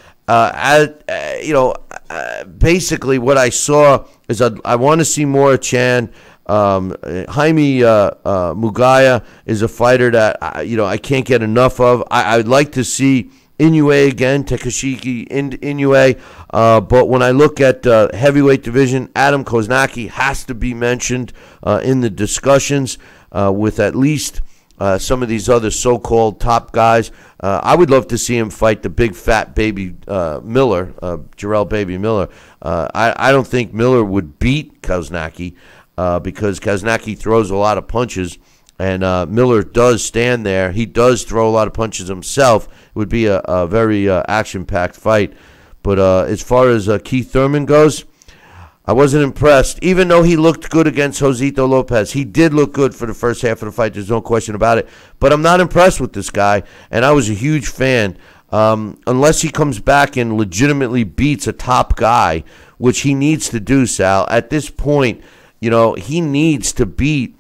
Basically what I saw is I want to see more Chan. Jaime Munguia is a fighter that I can't get enough of. I'd like to see Inoue again, Takeshi Inoue. But when I look at heavyweight division, Adam Koznacki has to be mentioned in the discussions with at least some of these other so-called top guys. I would love to see him fight the big fat baby Miller, Jarrell Baby Miller. I don't think Miller would beat Koznacki because Koznacki throws a lot of punches. And Miller does stand there. He does throw a lot of punches himself. It would be a very action-packed fight. But as far as Keith Thurman goes, I wasn't impressed. Even though he looked good against Josesito Lopez. He did look good for the first half of the fight. There's no question about it. But I'm not impressed with this guy, and I was a huge fan. Unless he comes back and legitimately beats a top guy, which he needs to do, Sal. At this point, he needs to beat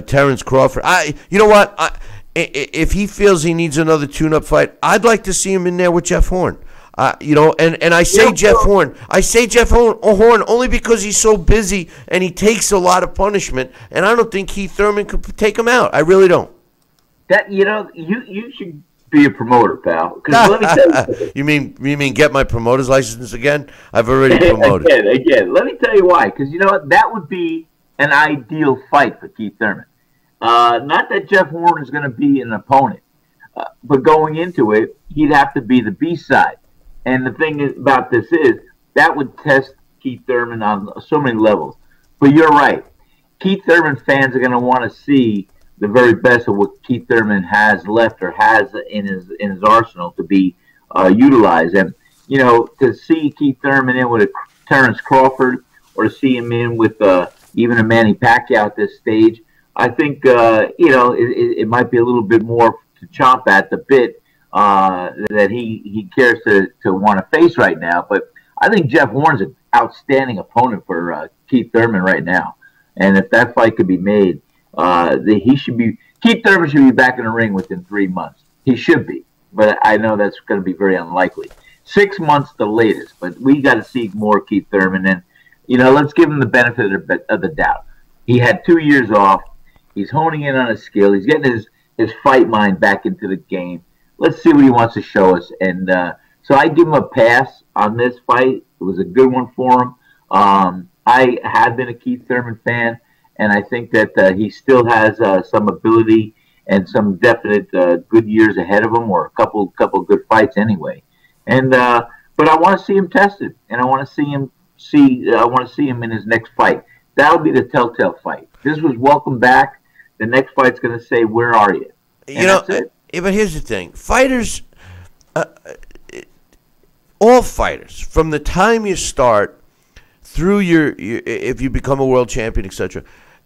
Terrence Crawford. You know what? If he feels he needs another tune-up fight, I'd like to see him in there with Jeff Horn. And I say Jeff Horn. I say Jeff Horn only because he's so busy and he takes a lot of punishment. And I don't think Keith Thurman could take him out. I really don't. That you should be a promoter, pal. Because let me tell you. You mean get my promoter's license again? I've already promoted. Again. Let me tell you why. Because you know what? That would be an ideal fight for Keith Thurman. Not that Jeff Horn is going to be an opponent, but going into it, he'd have to be the B-side. And the thing about this is that would test Keith Thurman on so many levels. But you're right. Keith Thurman fans are going to want to see the very best of what Keith Thurman has left or has in his arsenal to be utilized. And, to see Keith Thurman in with a Terrence Crawford or to see him in with even a Manny Pacquiao at this stage, I think, it might be a little bit more to chomp at the bit that he cares to want to face right now. But I think Jeff Horn's an outstanding opponent for Keith Thurman right now. And if that fight could be made, Keith Thurman should be back in the ring within 3 months. He should be. But I know that's going to be very unlikely. 6 months the latest. But we got to see more Keith Thurman. And, let's give him the benefit of the doubt. He had 2 years off. He's honing in on his skill. He's getting his fight mind back into the game. Let's see what he wants to show us. And so I give him a pass on this fight. It was a good one for him. I have been a Keith Thurman fan, and I think that he still has some ability and some definite good years ahead of him, or a couple good fights anyway. And but I want to see him tested, and I want to see him in his next fight. That'll be the telltale fight. This was welcome back. The next fight's going to say, "Where are you?" And but here's the thing: fighters, all fighters, from the time you start through your if you become a world champion, etc.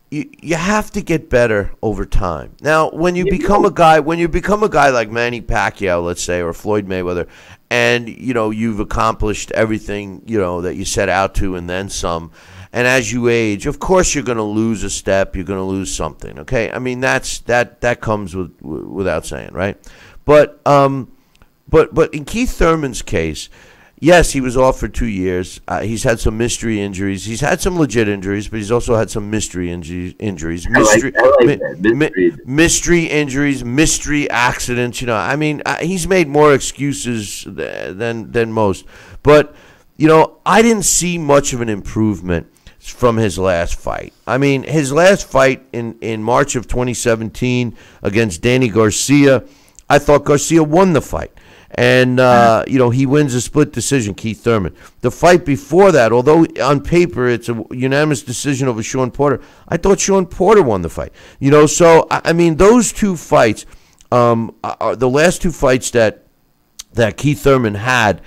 You have to get better over time. Now, when you become a guy like Manny Pacquiao, let's say, or Floyd Mayweather, and you've accomplished everything that you set out to, and then some. And as you age, of course, you're going to lose a step. You're going to lose something. Okay, I mean that comes without saying, right? But in Keith Thurman's case, yes, he was off for 2 years. He's had some mystery injuries. He's had some legit injuries, but he's also had some mystery injuries. Mystery injuries, mystery accidents. I mean, he's made more excuses than most. But I didn't see much of an improvement from his last fight. I mean, his last fight in March of 2017 against Danny Garcia, I thought Garcia won the fight. And, he wins a split decision, Keith Thurman. The fight before that, although on paper it's a unanimous decision over Sean Porter, I thought Sean Porter won the fight. So, I mean, those two fights are the last two fights that Keith Thurman had.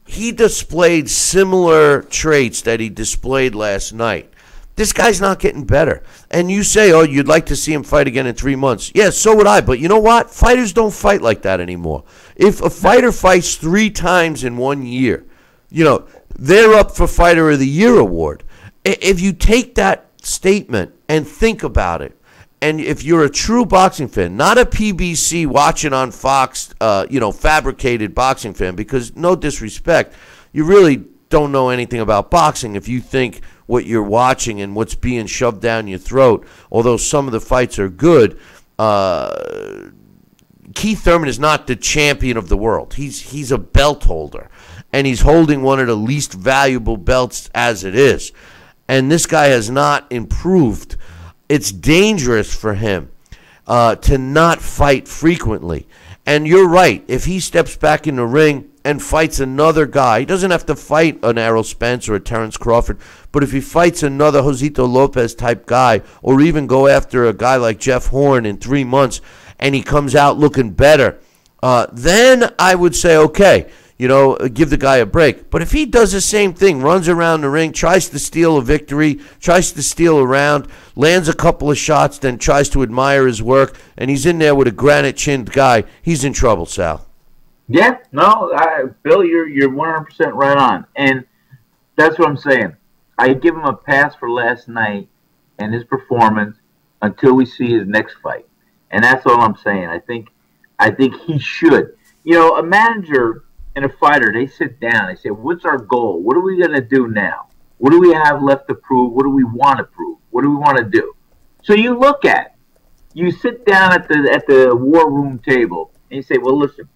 He displayed similar traits that he displayed last night. This guy's not getting better. And you say, oh, you'd like to see him fight again in 3 months. Yeah, so would I. But you know what? Fighters don't fight like that anymore. If a fighter fights 3 times in 1 year, they're up for Fighter of the Year award. If you take that statement and think about it, and if you're a true boxing fan, not a PBC watching on Fox, fabricated boxing fan, because no disrespect, you really don't know anything about boxing if you think what you're watching and what's being shoved down your throat, although some of the fights are good, Keith Thurman is not the champion of the world. He's a belt holder, and he's holding one of the least valuable belts as it is. And this guy has not improved. It's dangerous for him to not fight frequently. And you're right. If he steps back in the ring and fights another guy, he doesn't have to fight an Errol Spence or a Terrence Crawford, but if he fights another Josesito Lopez type guy, or even go after a guy like Jeff Horn in 3 months, and he comes out looking better, then I would say, okay, give the guy a break. But if he does the same thing, runs around the ring, tries to steal a victory, tries to steal a round, lands a couple of shots, then tries to admire his work, and he's in there with a granite-chinned guy, he's in trouble, Sal. Yeah, no, Bill, you're 100% right on. And that's what I'm saying. I give him a pass for last night and his performance until we see his next fight. And that's all I'm saying. I think he should. A manager and a fighter, they sit down. They say, what's our goal? What are we going to do now? What do we have left to prove? What do we want to prove? What do we want to do? So you look at it. You sit down at the war room table and you say, well, listen,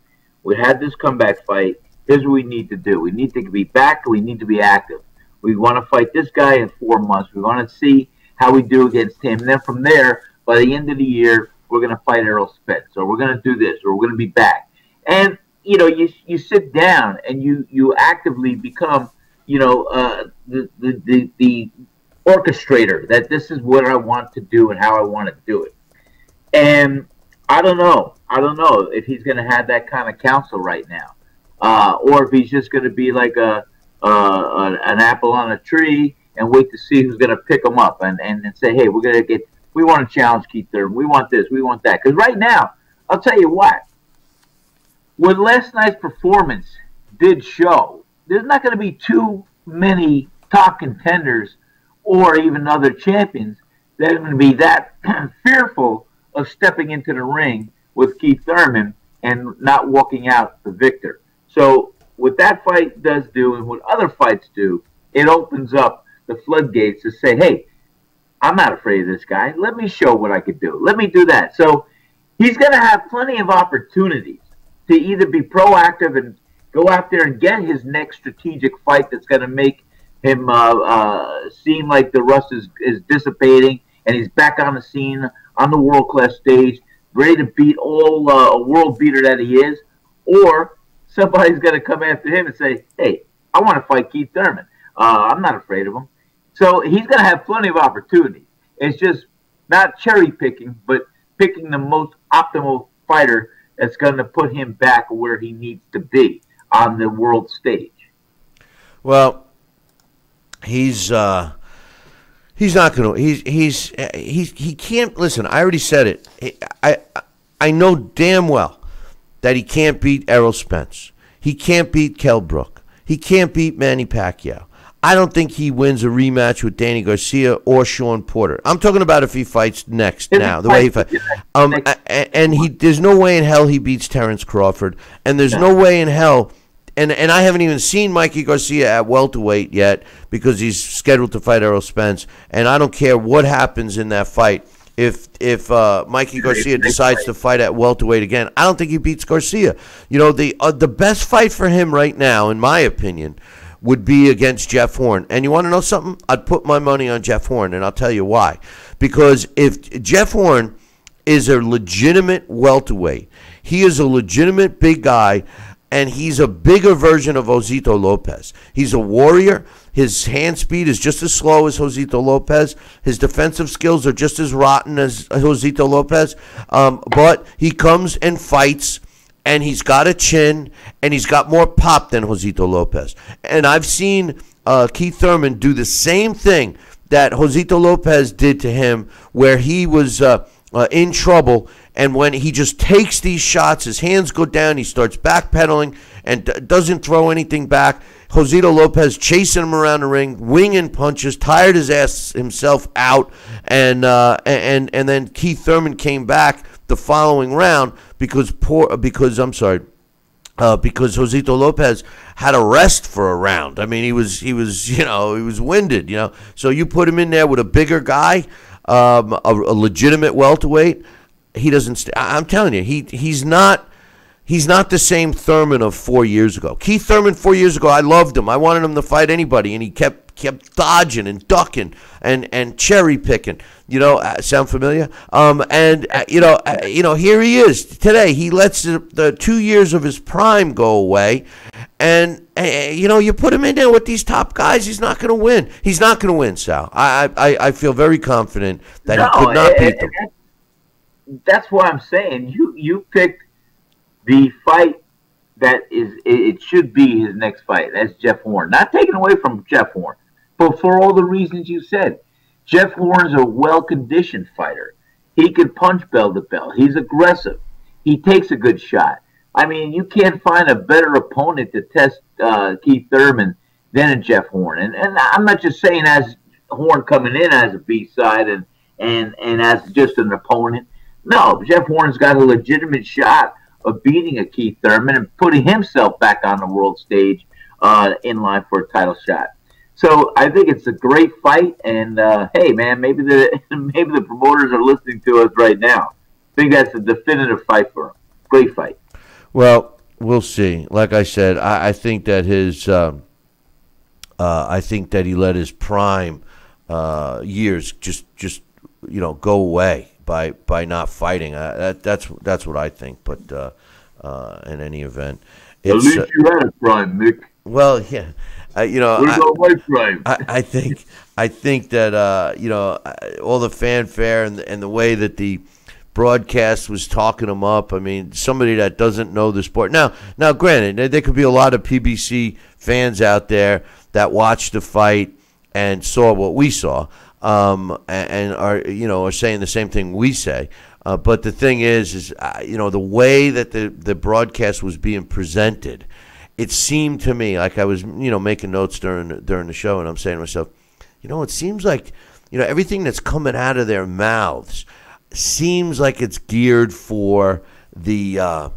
we had this comeback fight. Here's what we need to do. We need to be back. We need to be active. We want to fight this guy in 4 months. We want to see how we do against him. And then from there, by the end of the year, we're going to fight Errol Spence, or we're going to do this, or we're going to be back. And you sit down and you actively become the orchestrator, that this is what I want to do and how I want to do it. And I don't know if he's going to have that kind of counsel right now, or if he's just going to be like an apple on a tree and wait to see who's going to pick him up and say, hey, we want to challenge Keith Thurman. We want this. We want that. Because right now, I'll tell you what last night's performance did show, there's not going to be too many top contenders or even other champions that are going to be that fearful of stepping into the ring with Keith Thurman and not walking out the victor. So what that fight does do, and what other fights do, it opens up the floodgates to say, hey, I'm not afraid of this guy. Let me show what I could do. Let me do that. So he's going to have plenty of opportunities to either be proactive and go out there and get his next strategic fight that's going to make him seem like the rust is dissipating and he's back on the scene on the world-class stage, ready to beat all a world beater that he is, or somebody's going to come after him and say, hey, I want to fight Keith Thurman. I'm not afraid of him. So he's going to have plenty of opportunities. It's just not cherry picking, but picking the most optimal fighter that's going to put him back where he needs to be on the world stage. Well, he's not going to. He can't. Listen, I already said it. I know damn well that he can't beat Errol Spence. He can't beat Kell Brook. He can't beat Manny Pacquiao. I don't think he wins a rematch with Danny Garcia or Sean Porter. I'm talking about if he fights next now, the way he fights. And there's no way in hell he beats Terrence Crawford, and there's no way in hell. And I haven't even seen Mikey Garcia at welterweight yet because he's scheduled to fight Errol Spence, and I don't care what happens in that fight. If Mikey Garcia decides to fight at welterweight again, I don't think he beats Garcia. You know, the best fight for him right now, in my opinion, would be against Jeff Horn. And you want to know something? I'd put my money on Jeff Horn, and I'll tell you why. Because if Jeff Horn is a legitimate welterweight, he is a legitimate big guy, and he's a bigger version of Josesito Lopez. He's a warrior. His hand speed is just as slow as Josesito Lopez. His defensive skills are just as rotten as Josesito Lopez. But he comes and fights, and he's got a chin, and he's got more pop than Josesito Lopez. And I've seen Keith Thurman do the same thing that Josesito Lopez did to him, where he was in trouble, and when he just takes these shots, his hands go down, he starts backpedaling and doesn't throw anything back. Josesito Lopez chasing him around the ring, winging punches, tired his ass himself out, and then Keith Thurman came back the following round because Josesito Lopez had a rest for a round. I mean, he was winded, So you put him in there with a bigger guy, a legitimate welterweight. He doesn't. I'm telling you, he's not the same Thurman of 4 years ago. Keith Thurman 4 years ago, I loved him. I wanted him to fight anybody, and he kept dodging and ducking and cherry picking. Sound familiar? Here he is today. He lets the 2 years of his prime go away, and you put him in there with these top guys. He's not going to win. He's not going to win, Sal. I feel very confident that he could not beat them. That's what I'm saying. You picked the fight that it should be his next fight. That's Jeff Horn. Not taken away from Jeff Horn, but for all the reasons you said. Jeff Horn's a well-conditioned fighter. He could punch bell to bell. He's aggressive. He takes a good shot. I mean, you can't find a better opponent to test Keith Thurman than a Jeff Horn. And I'm not just saying as Horn coming in as a B-side and as just an opponent. No, Jeff Horn's got a legitimate shot of beating a Keith Thurman and putting himself back on the world stage in line for a title shot. So I think it's a great fight, and hey, man, maybe the promoters are listening to us right now. I think that's a definitive fight for him. Great fight. Well, we'll see. Like I said, I think that I think that he let his prime years just go away by not fighting. That's what I think. But in any event, at least you had a prime, Nick. Well, yeah. What about my prime? I think that all the fanfare and the way that the broadcast was talking him up. I mean, somebody that doesn't know the sport. Now, granted, there could be a lot of PBC fans out there that watched the fight and saw what we saw, and are saying the same thing we say. But the thing is the way that the broadcast was being presented, it seemed to me like I was making notes during the show, and I'm saying to myself, it seems like everything that's coming out of their mouths seems like it's geared for the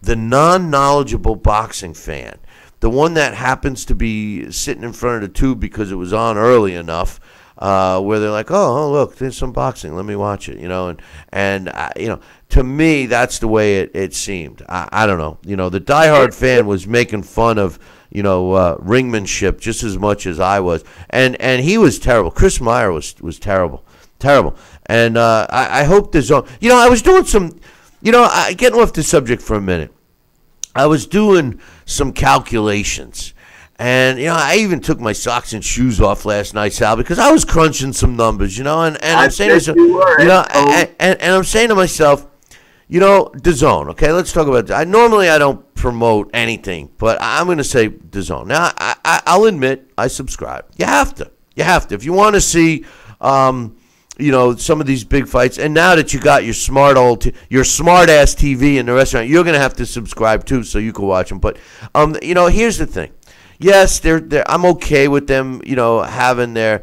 non-knowledgeable boxing fan, the one that happens to be sitting in front of the tube because it was on early enough, where they're like, oh look, there's some boxing, let me watch it, and to me, that's the way it seemed. I don't know. The diehard fan was making fun of, ringmanship just as much as I was. And he was terrible. Chris Meyer was terrible. Terrible. And I hope the zone. I was doing some, getting off the subject for a minute. I was doing some calculations. And, I even took my socks and shoes off last night, Sal, because I was crunching some numbers, and I'm saying to myself, and I'm saying to myself, DAZN, okay, let's talk about that. Normally I don't promote anything, but I'm going to say DAZN. Now, I'll admit I subscribe. You have to. If you want to see, some of these big fights, and now that you got your your smart-ass TV in the restaurant, you're going to have to subscribe too so you can watch them. But, here's the thing. Yes, I'm okay with them, having their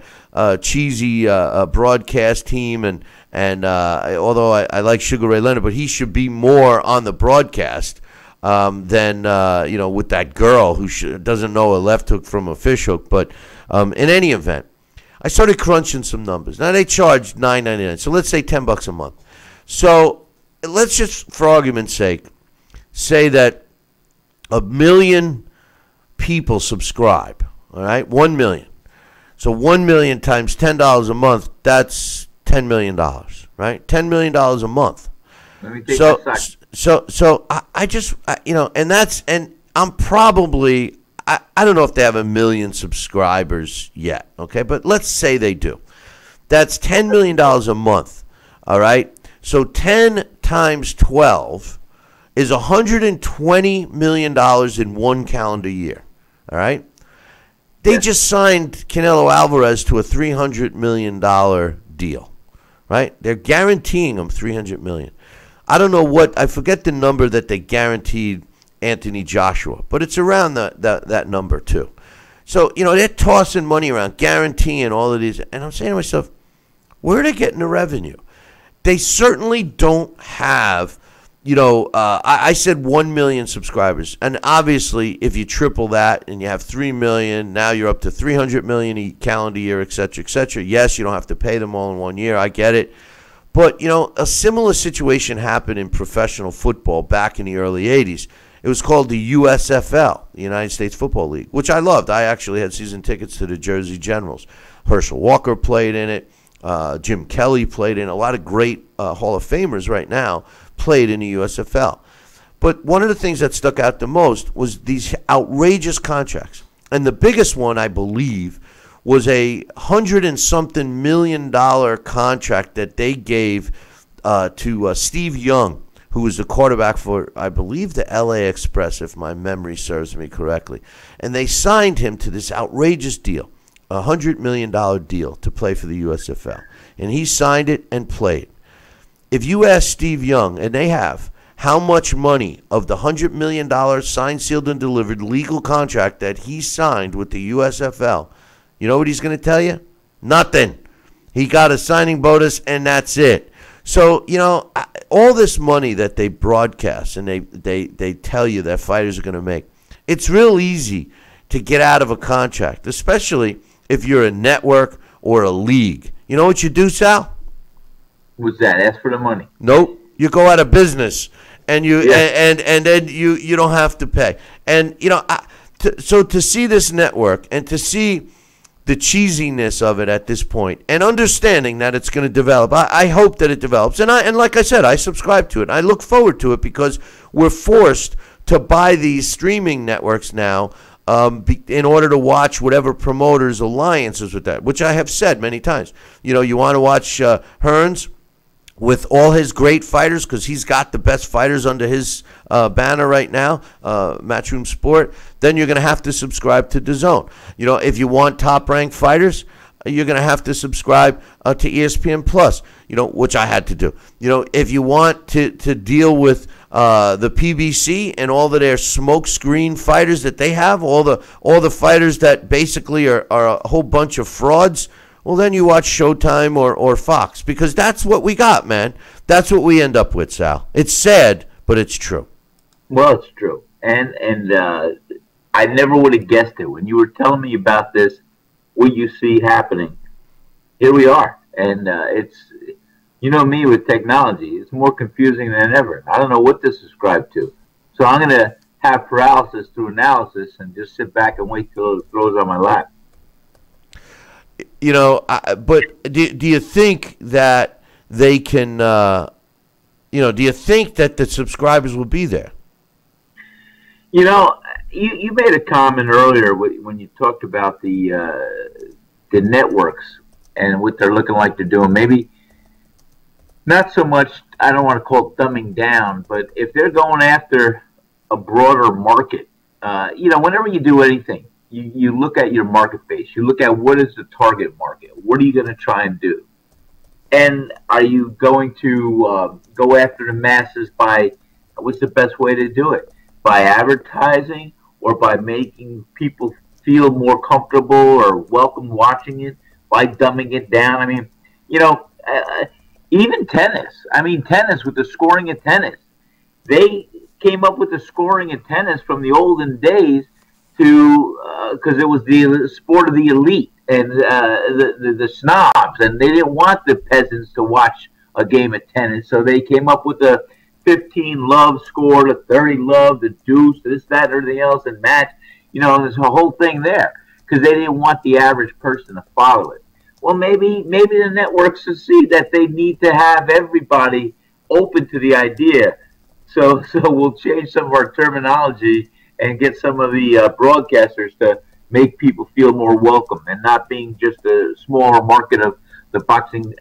cheesy broadcast team, and although I like Sugar Ray Leonard, but he should be more on the broadcast than with that girl who doesn't know a left hook from a fish hook. But in any event, I started crunching some numbers. Now they charge $9.99, so let's say $10 a month. So let's just, for argument's sake, say that 1 million people subscribe. All right, 1 million. So 1 million times $10 a month, that's $10 million, right? $10 million a month. Let me take a second. So and I'm probably, I don't know if they have 1 million subscribers yet, okay? But let's say they do. That's $10 million a month, all right? So 10 times 12 is $120 million in one calendar year, all right? They just signed Canelo Alvarez to a $300 million deal, right? They're guaranteeing him $300 million. I don't know I forget the number that they guaranteed Anthony Joshua, but it's around that number too. So, they're tossing money around, guaranteeing all of these. And I'm saying to myself, where are they getting the revenue? They certainly don't have, I said 1 million subscribers. And obviously, if you triple that and you have 3 million, now you're up to 300 million a calendar year, et cetera, et cetera. Yes, you don't have to pay them all in 1 year. I get it. But, a similar situation happened in professional football back in the early 80s. It was called the USFL, the United States Football League, which I loved. I actually had season tickets to the Jersey Generals. Herschel Walker played in it. Jim Kelly played in it. A lot of great Hall of Famers right now played in the USFL. But one of the things that stuck out the most was these outrageous contracts. And the biggest one, I believe, was a $100-and-something million contract that they gave to Steve Young, who was the quarterback for, I believe, the LA Express, if my memory serves me correctly. And they signed him to this outrageous deal, a $100 million deal to play for the USFL. And he signed it and played. If you ask Steve Young, and they have, how much money of the $100 million signed, sealed, and delivered legal contract that he signed with the USFL, you know what he's going to tell you? Nothing. He got a signing bonus, and that's it. So, all this money that they broadcast and they tell you that fighters are going to make, it's real easy to get out of a contract, especially if you're a network or a league. You know what you do, Sal? What's that? Ask for the money. Nope. You go out of business, and and then you don't have to pay. And so to see this network and to see the cheesiness of it at this point, and understanding that it's going to develop, I hope that it develops. And like I said, I subscribe to it. I look forward to it because we're forced to buy these streaming networks now in order to watch whatever promoters' alliances with that, which I have said many times. You want to watch Hearns with all his great fighters, because he's got the best fighters under his banner right now, Matchroom Sport, then you're going to have to subscribe to DAZN. If you want top-ranked fighters, you're going to have to subscribe to ESPN Plus, which I had to do. If you want to deal with the PBC and all of their smoke screen fighters that they have, all the fighters that basically are a whole bunch of frauds, well, then you watch Showtime or Fox, because that's what we got, man. That's what we end up with, Sal. It's sad, but it's true. Well, it's true. And I never would have guessed it. When you were telling me about this, what you see happening, here we are. And You know me with technology. It's more confusing than ever. I don't know what to subscribe to. So I'm going to have paralysis through analysis and just sit back and wait till it throws on my lap. You know, but do you think that they can, do you think that the subscribers will be there? You know, you made a comment earlier when you talked about the networks and what they're looking like they're doing. Maybe not so much, I don't want to call it dumbing down, but if they're going after a broader market, whenever you do anything, you look at your market base. You look at what is the target market. What are you going to try and do? And are you going to go after the masses by, what's the best way to do it? By advertising or by making people feel more comfortable or welcome watching it, by dumbing it down? I mean, even tennis. I mean, tennis, with the scoring of tennis. They came up with the scoring of tennis from the olden days because it was the sport of the elite and the snobs, and they didn't want the peasants to watch a game of tennis, so they came up with the 15 love score, the 30 love, the deuce, this, that, everything else, and match. There's a whole thing there because they didn't want the average person to follow it. Well, maybe the networks will see that they need to have everybody open to the idea. So we'll change some of our terminology and get some of the broadcasters to make people feel more welcome and not being just a smaller market of the boxing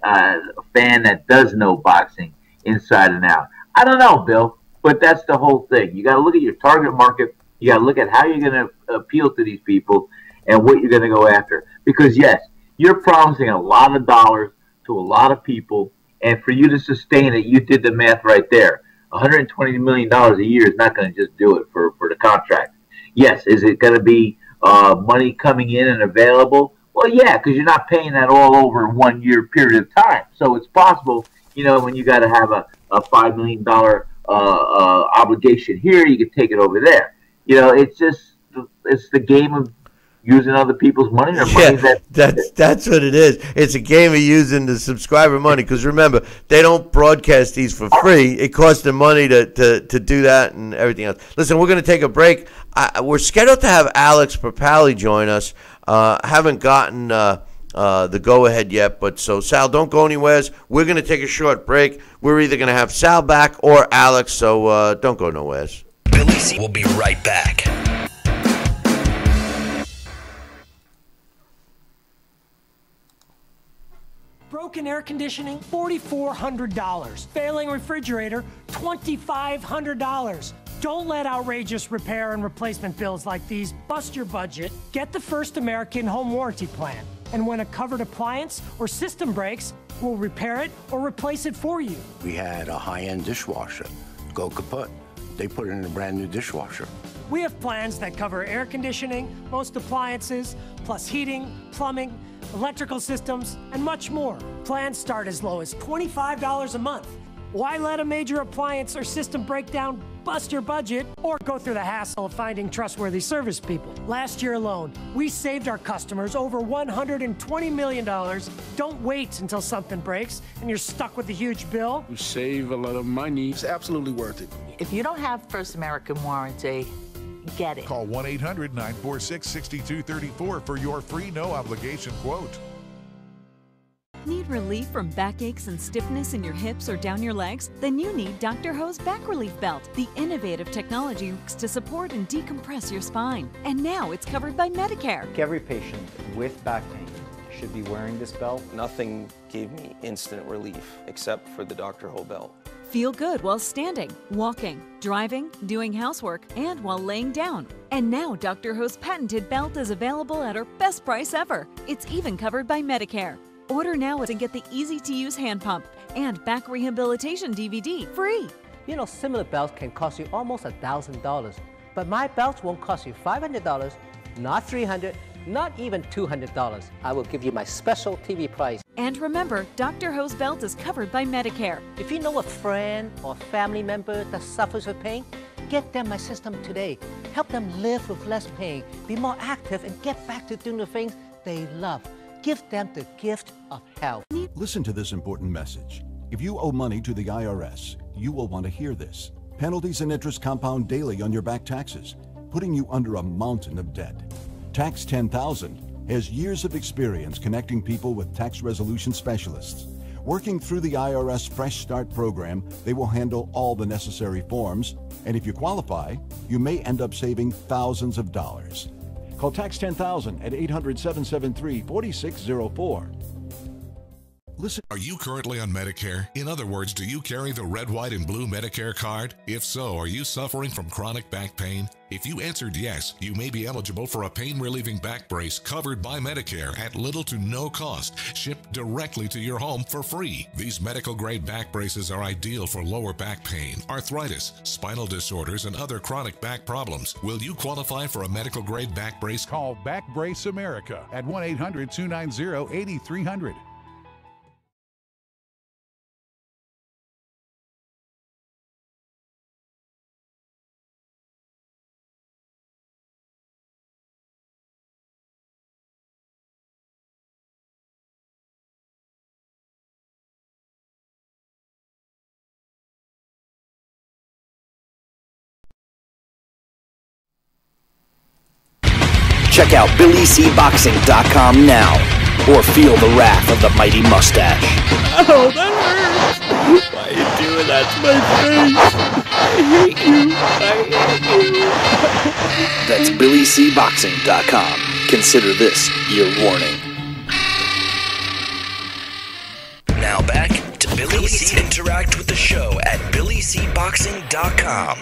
fan that does know boxing inside and out. I don't know, Bill, but that's the whole thing. You got to look at your target market. You got to look at how you're going to appeal to these people and what you're going to go after. Because, yes, you're promising a lot of dollars to a lot of people, and for you to sustain it, you did the math right there. $120 million a year is not going to just do it for the contract. Yes, is it going to be money coming in and available? Well, yeah, because you're not paying that all over a 1 year period of time. So it's possible, when you got to have a $5 million obligation here, you can take it over there. It's the game of using other people's money or money that's what it is. It's a game of using the subscriber money, because remember, they don't broadcast these for free. It costs them money to do that and everything else. Listen, we're going to take a break. We're scheduled to have Alex Papali join us. Haven't gotten the go-ahead yet, but so Sal, don't go anywhere. We're going to take a short break. We're either going to have Sal back or Alex, so don't go nowhere. Billy C will be right back. Broken air conditioning, $4,400. Failing refrigerator, $2,500. Don't let outrageous repair and replacement bills like these bust your budget. Get the First American Home Warranty Plan. And when a covered appliance or system breaks, we'll repair it or replace it for you. We had a high-end dishwasher go kaput. They put it in a brand new dishwasher. We have plans that cover air conditioning, most appliances, plus heating, plumbing, electrical systems, and much more. Plans start as low as $25 a month. Why let a major appliance or system breakdown bust your budget or go through the hassle of finding trustworthy service people? Last year alone, we saved our customers over $120 million. Don't wait until something breaks and you're stuck with a huge bill. You save a lot of money. It's absolutely worth it. If you don't have First American Warranty, get it. Call 1-800-946-6234 for your free no-obligation quote. Need relief from backaches and stiffness in your hips or down your legs? Then you need Dr. Ho's Back Relief Belt, the innovative technology to support and decompress your spine. And now it's covered by Medicare. Every patient with back pain should be wearing this belt. Nothing gave me instant relief except for the Dr. Ho belt. Feel good while standing, walking, driving, doing housework, and while laying down. And now Dr. Ho's patented belt is available at our best price ever. It's even covered by Medicare. Order now and get the easy-to-use hand pump and back rehabilitation DVD free. Similar belts can cost you almost $1,000, but my belts won't cost you $500, not $300, not even $200. I will give you my special TV price. And remember, Dr. Ho's belt is covered by Medicare. If you know a friend or family member that suffers with pain, get them my system today. Help them live with less pain, be more active, and get back to doing the things they love. Give them the gift of health. Listen to this important message. If you owe money to the IRS, you will want to hear this. Penalties and interest compound daily on your back taxes, putting you under a mountain of debt. Tax 10,000 has years of experience connecting people with tax resolution specialists. Working through the IRS Fresh Start program, they will handle all the necessary forms, and if you qualify, you may end up saving thousands of dollars. Call Tax 10,000 at 800-773-4604. Listen. Are you currently on Medicare? In other words, do you carry the red, white, and blue Medicare card? If so, are you suffering from chronic back pain? If you answered yes, you may be eligible for a pain-relieving back brace covered by Medicare at little to no cost, shipped directly to your home for free. These medical-grade back braces are ideal for lower back pain, arthritis, spinal disorders, and other chronic back problems. Will you qualify for a medical-grade back brace? Call Back Brace America at 1-800-290-8300. Check out BillyCBoxing.com now, or feel the wrath of the mighty mustache. Oh, that hurts! Why are you doing that to my face? I hate you. That's BillyCBoxing.com. Consider this your warning. Now back to Billy C. Interact with the show at BillyCBoxing.com.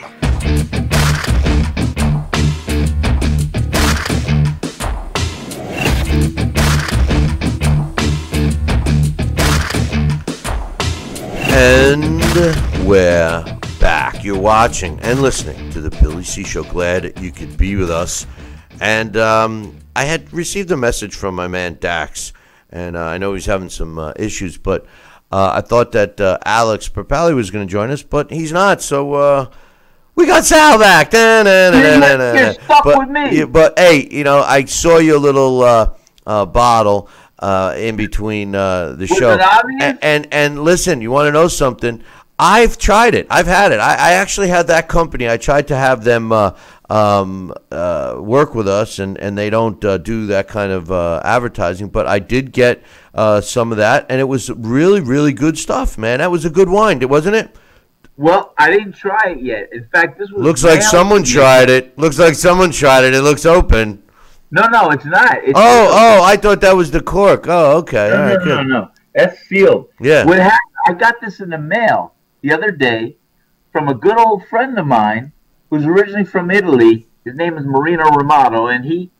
And we're back. You're watching and listening to the Billy C. Show. Glad you could be with us. And I had received a message from my man Dax, and I know he's having some issues, but I thought that Alex Perpali was going to join us, but he's not. So we got Sal back. You're stuck with me. But hey, you know, I saw your little bottle in between the show. And listen, you want to know something? I've tried it. I've had it. I actually had that company. I tried to have them work with us, and they don't do that kind of advertising. But I did get some of that, and it was really, really good stuff, man. That was a good wine, wasn't it? Well, I didn't try it yet. In fact, this was... Looks like someone tried it. Looks like someone tried it. It looks open. No, it's not. It's I thought that was the cork. Oh, okay. No. That's sealed. Yeah. What happened, I got this in the mail the other day from a good old friend of mine who's originally from Italy. His name is Marino Ramato, and he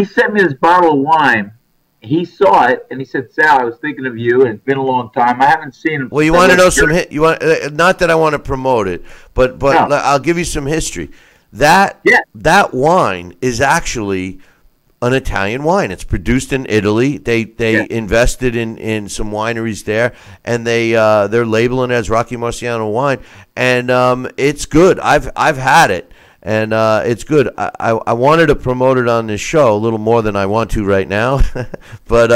sent me this bottle of wine. He saw it, and he said, Sal, I was thinking of you, and it's been a long time. I haven't seen him. Well, you want to know some – not that I want to promote it, but no. I'll give you some history. That wine is actually – an Italian wine. It's produced in Italy. They invested in some wineries there, and they're labeling it as Rocky Marciano wine, and it's good. I've had it, and it's good. I wanted to promote it on this show a little more than I want to right now, but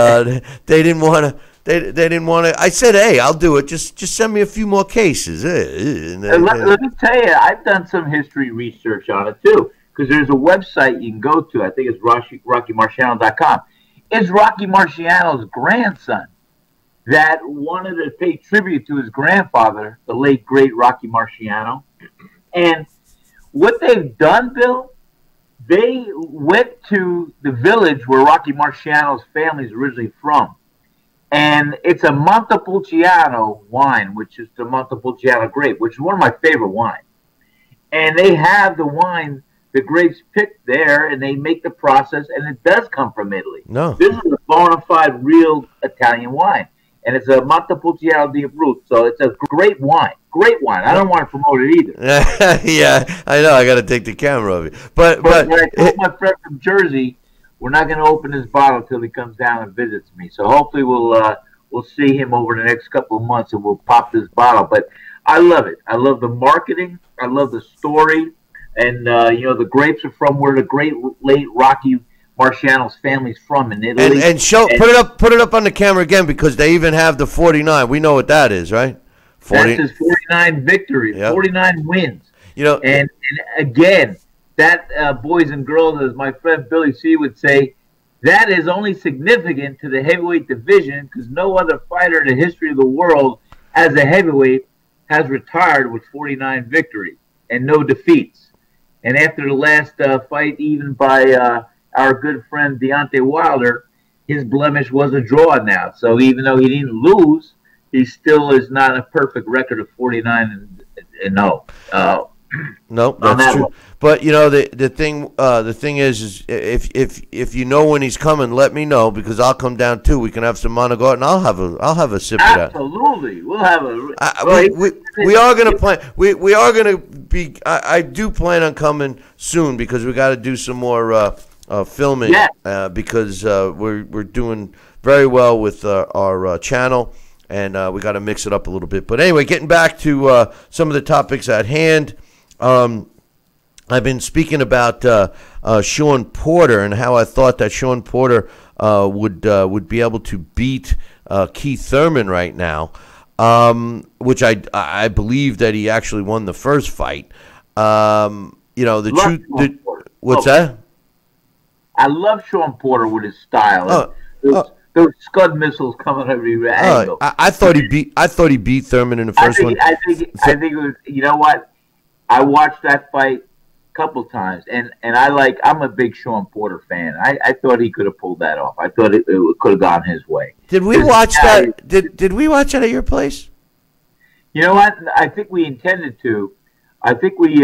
they didn't want to. They didn't want to. I said, "Hey, I'll do it. Just send me a few more cases." Let me tell you, I've done some history research on it too. Because there's a website you can go to. I think it's RockyMarciano.com. It's Rocky Marciano's grandson that wanted to pay tribute to his grandfather, the late, great Rocky Marciano. And what they've done, Bill, they went to the village where Rocky Marciano's family is originally from. And it's a Montepulciano wine, which is the Montepulciano grape, which is one of my favorite wines. And they have the wine... the grapes picked there, and they make the process, and it does come from Italy. No. This is a bona fide, real Italian wine, and it's a Montepulciano di Abruzzo, so it's a great wine. Great wine. I don't want to promote it either. Yeah, I know. I got to take the camera of it. But when I told my friend from Jersey, we're not going to open this bottle until he comes down and visits me. So hopefully we'll see him over the next couple of months, and we'll pop this bottle. But I love it. I love the marketing. I love the story. And, the grapes are from where the great late Rocky Marciano's family's from in Italy. And put it up on the camera again, because they even have the 49. We know what that is, right? That's his 49 victories, Yep. 49 wins. You know, and again, that boys and girls, as my friend Billy C would say, that is only significant to the heavyweight division because no other fighter in the history of the world as a heavyweight has retired with 49 victories and no defeats. And after the last fight, even by our good friend Deontay Wilder, his blemish was a draw now. So even though he didn't lose, he still is not a perfect record of 49 and no. No, that's true. But you know the thing is if you know when he's coming, let me know because I'll come down too. We can have some Monaco and I'll have a sip of that. Absolutely, we'll have a. We are gonna plan. We are gonna be. I do plan on coming soon because we got to do some more filming. Yeah. Because we're doing very well with our channel. And we got to mix it up a little bit. But anyway, getting back to some of the topics at hand, I've been speaking about Sean Porter and how I thought that Sean Porter would be able to beat Keith Thurman right now, which I believe that he actually won the first fight. You know, the truth. What's that? I love Sean Porter with his style. Those Scud missiles coming every angle. I thought he beat Thurman in the first one. I think it was. You know what? I watched that fight a couple times, and I'm a big Sean Porter fan. I thought he could have pulled that off. I thought it could have gone his way. Did we watch that? Did we watch that at your place? You know what? I think we intended to. I think we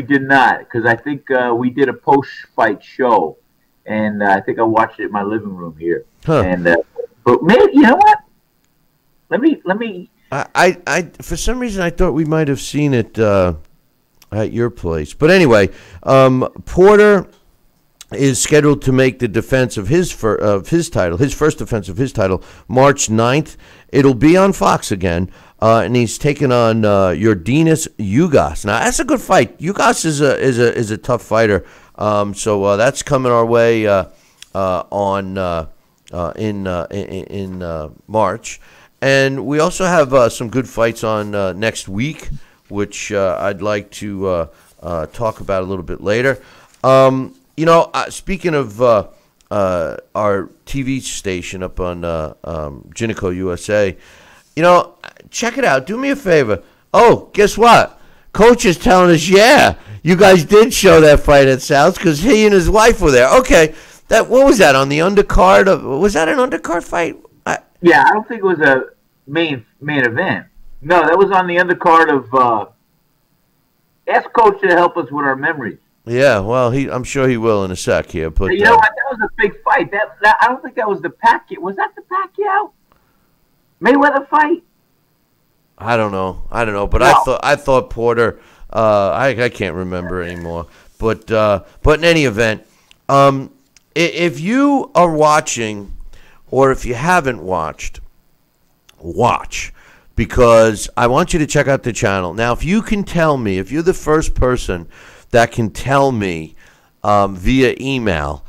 did not because I think we did a post-fight show. And I think I watched it in my living room here. Huh. And but maybe you know what? Let me. I for some reason I thought we might have seen it at your place. But anyway, Porter is scheduled to make the defense of his title, his first defense of his title, March 9th. It'll be on Fox again, and he's taking on Yordenis Ugas. Now that's a good fight. Ugas is a tough fighter. So that's coming our way in March, and we also have some good fights on next week, which I'd like to talk about a little bit later. You know, speaking of our TV station up on Ginico USA, you know, check it out. Do me a favor. Oh, guess what? Coach is telling us, yeah, you guys did show that fight at South because he and his wife were there. Okay, what was that on the undercard? Was that an undercard fight? Yeah, I don't think it was a main event. No, that was on the undercard of. Ask Coach to help us with our memories. Yeah, well, I'm sure he will in a sec here. But you know what? That was a big fight. That I don't think that was the Pacquiao. Was that the Pacquiao Mayweather fight? I don't know, but no. I thought Porter. I can't remember anymore. But in any event, if you are watching, or if you haven't watched, watch, because I want you to check out the channel. Now, if you can tell me, if you're the first person that can tell me via email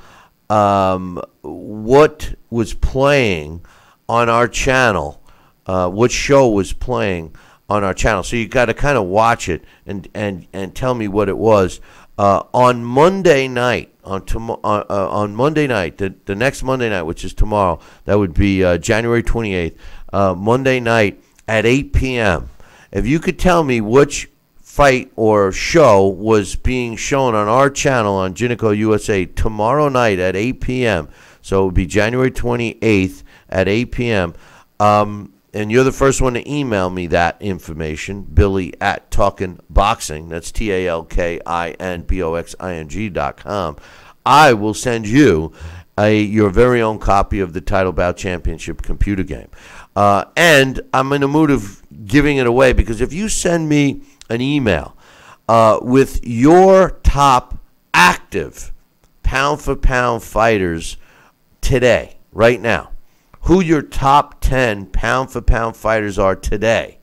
what was playing on our channel. What show was playing on our channel. So you got to kind of watch it and tell me what it was. On Monday night, on Monday night, the next Monday night, which is tomorrow, that would be January 28th, Monday night at 8 p.m. If you could tell me which fight or show was being shown on our channel on Ginico USA tomorrow night at 8 p.m., so it would be January 28th at 8 p.m., and you're the first one to email me that information, Billy at Talkin' Boxing. That's TalkinBoxing.com. I will send you your very own copy of the Title Bout Championship computer game. And I'm in the mood of giving it away because if you send me an email with your top active pound-for-pound fighters today, right now, who your top 10 pound-for-pound fighters are today.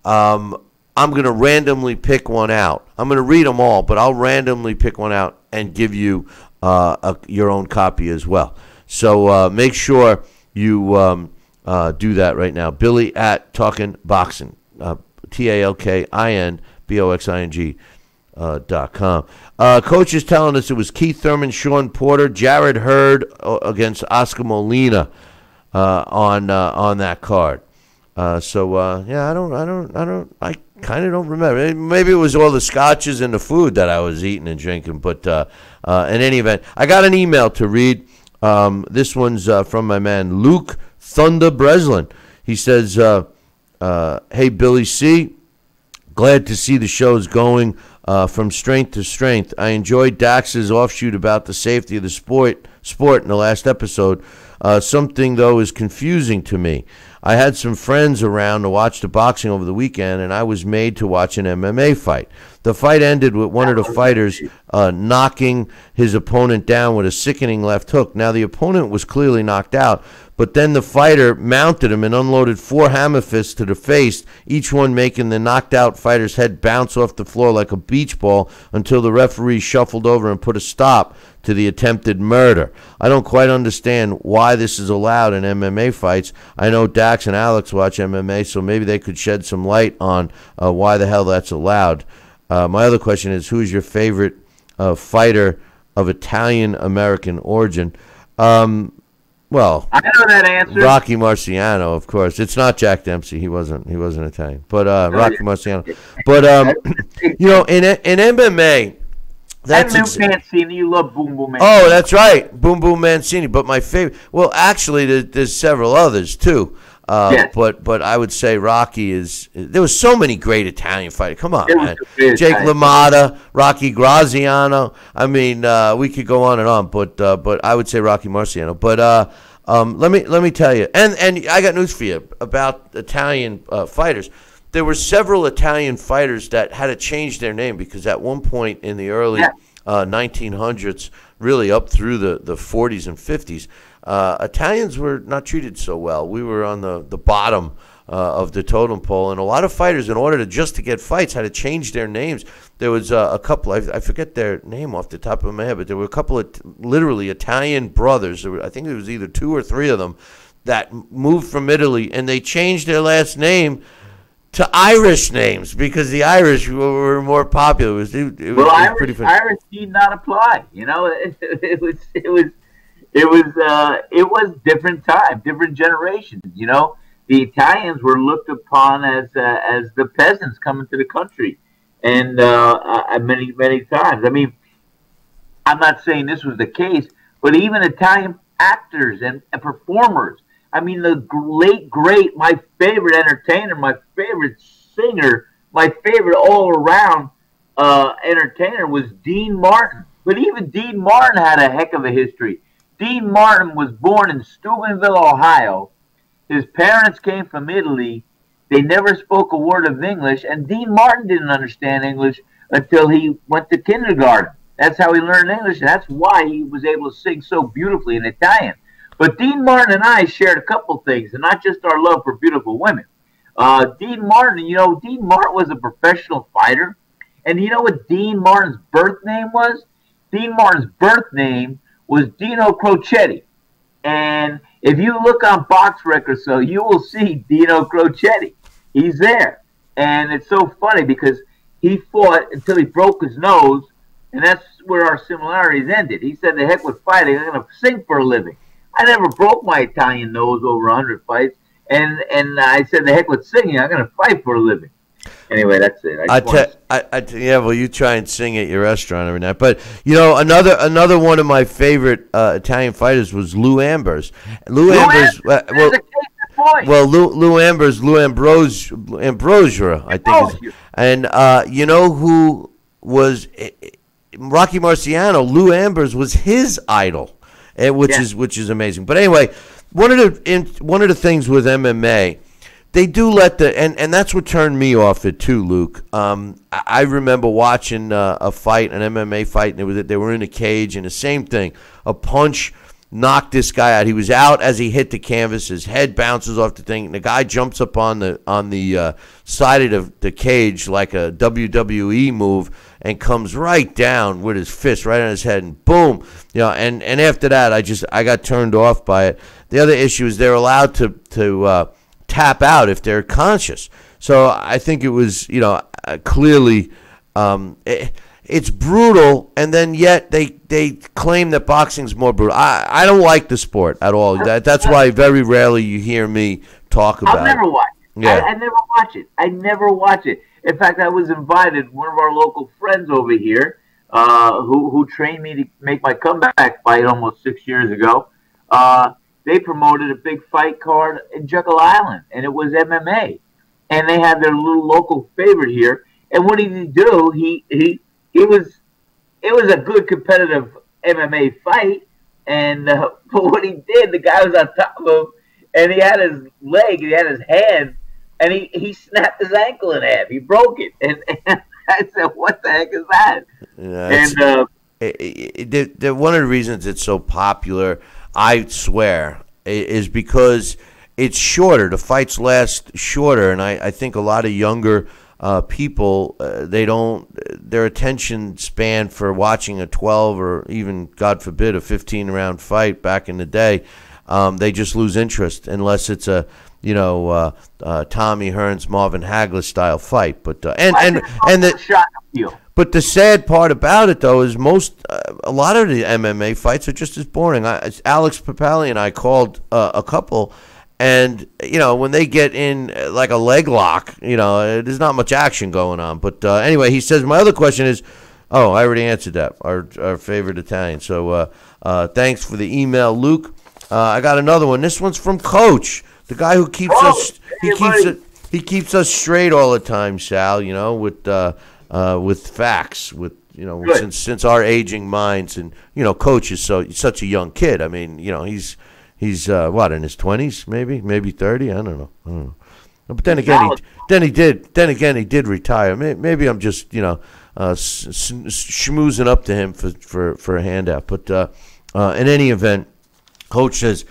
I'm going to randomly pick one out. I'm going to read them all, but I'll randomly pick one out and give you your own copy as well. So make sure you do that right now. Billy at Talkin' Boxing, TalkinBoxing.com. Coach is telling us it was Keith Thurman, Sean Porter, Jared Hurd against Oscar Molina on that card. I kind of don't remember. Maybe it was all the scotches and the food that I was eating and drinking. But in any event, I got an email to read. This one's from my man Luke Thunder Breslin. He says, "Hey Billy C, glad to see the show's going from strength to strength. I enjoyed Dax's offshoot about the safety of the sport in the last episode. Something, though, is confusing to me. I had some friends around to watch the boxing over the weekend, and I was made to watch an MMA fight. The fight ended with one of the fighters knocking his opponent down with a sickening left hook. Now, the opponent was clearly knocked out, but then the fighter mounted him and unloaded 4 hammer fists to the face, each one making the knocked out fighter's head bounce off the floor like a beach ball until the referee shuffled over and put a stop to the attempted murder. I don't quite understand why this is allowed in MMA fights. I know Dax and Alex watch MMA, so maybe they could shed some light on why the hell that's allowed. My other question is, who is your favorite fighter of Italian-American origin?" Well, I know that answer. Rocky Marciano, of course. It's not Jack Dempsey. He wasn't Italian. But Rocky Marciano. But in MMA, that's Mancini. You love Boom Boom Mancini. Oh, that's right, Boom Boom Mancini. But my favorite, well, actually, there's several others too. Yes. But I would say Rocky is. There was so many great Italian fighters. Come on, man. Jake Italian. LaMotta, Rocky Graziano. I mean, we could go on and on. But I would say Rocky Marciano. But let me tell you, and I got news for you about Italian fighters. There were several Italian fighters that had to change their name because at one point in the early 1900s, really up through the 40s and 50s, Italians were not treated so well. We were on the bottom of the totem pole, and a lot of fighters, in order to get fights, had to change their names. There was a couple, I forget their name off the top of my head, but there were a couple of literally Italian brothers. I think it was either 2 or 3 of them that moved from Italy, and they changed their last name to Irish names because the Irish were more popular. It was pretty funny. Irish need not apply. You know, it was different time, different generations. You know, the Italians were looked upon as the peasants coming to the country, and many times. I mean, I'm not saying this was the case, but even Italian actors and performers. I mean, the late great, my favorite entertainer, my favorite singer, my favorite all-around entertainer was Dean Martin. But even Dean Martin had a heck of a history. Dean Martin was born in Steubenville, Ohio. His parents came from Italy. They never spoke a word of English, and Dean Martin didn't understand English until he went to kindergarten. That's how he learned English, and that's why he was able to sing so beautifully in Italian. But Dean Martin and I shared a couple things, and not just our love for beautiful women. Dean Martin was a professional fighter. And you know what Dean Martin's birth name was? Dean Martin's birth name was Dino Crocetti. And if you look on Box Records, so you will see Dino Crocetti. He's there. And it's so funny because he fought until he broke his nose, and that's where our similarities ended. He said, the heck with fighting, I'm going to sing for a living. I never broke my Italian nose over 100 fights, and I said, the heck with singing, I'm going to fight for a living. Anyway, that's it. Well, you try and sing at your restaurant every night. But, you know, another one of my favorite Italian fighters was Lou Ambers. Lou Ambers, Lou Ambrosio, I think. And you know who was Rocky Marciano? Lou Ambers was his idol. Which is amazing. But anyway, one of the things with MMA, they do let and that's what turned me off it too, Luke. I remember watching a fight, an MMA fight, and they were in a cage, and the same thing. A punch knocked this guy out. He was out as he hit the canvas. His head bounces off the thing, and the guy jumps up on the side of the cage like a WWE move and comes right down with his fist right on his head, and boom, you know. And after that, I got turned off by it. the other issue is they're allowed to tap out if they're conscious. So I think it was, clearly it's brutal, and then yet they claim that boxing's more brutal. I don't like the sport at all. That's why very rarely you hear me talk about it. I'll never watch it. Yeah. I never watch it. I never watch it. In fact, I was invited, one of our local friends over here, who trained me to make my comeback fight almost 6 years ago. They promoted a big fight card in Jekyll Island, and it was MMA. And they had their little local favorite here. And what did he do? It was a good competitive MMA fight. And but what he did, the guy was on top of him, and he had his leg, he had his hand, and he snapped his ankle in half. He broke it. And I said, what the heck is that? And one of the reasons it's so popular, I swear, is because it's shorter. The fights last shorter, and I think a lot of younger people, their attention span for watching a 12 or even, God forbid, a 15-round fight back in the day, they just lose interest unless it's a Tommy Hearns, Marvin Hagler style fight. But but the sad part about it, though, is a lot of the MMA fights are just as boring. Alex Papali and I called a couple, and when they get in like a leg lock, there's not much action going on. But anyway, he says my other question is, I already answered that. Our favorite Italian. So thanks for the email, Luke. I got another one. This one's from Coach, the guy who keeps he keeps us straight all the time, Sal. With facts, since our aging minds, and Coach is such a young kid. I mean, he's what, in his 20s, maybe 30. I don't know. But then again, he did retire. Maybe I'm just schmoozing up to him for a handout. But in any event, Coach says,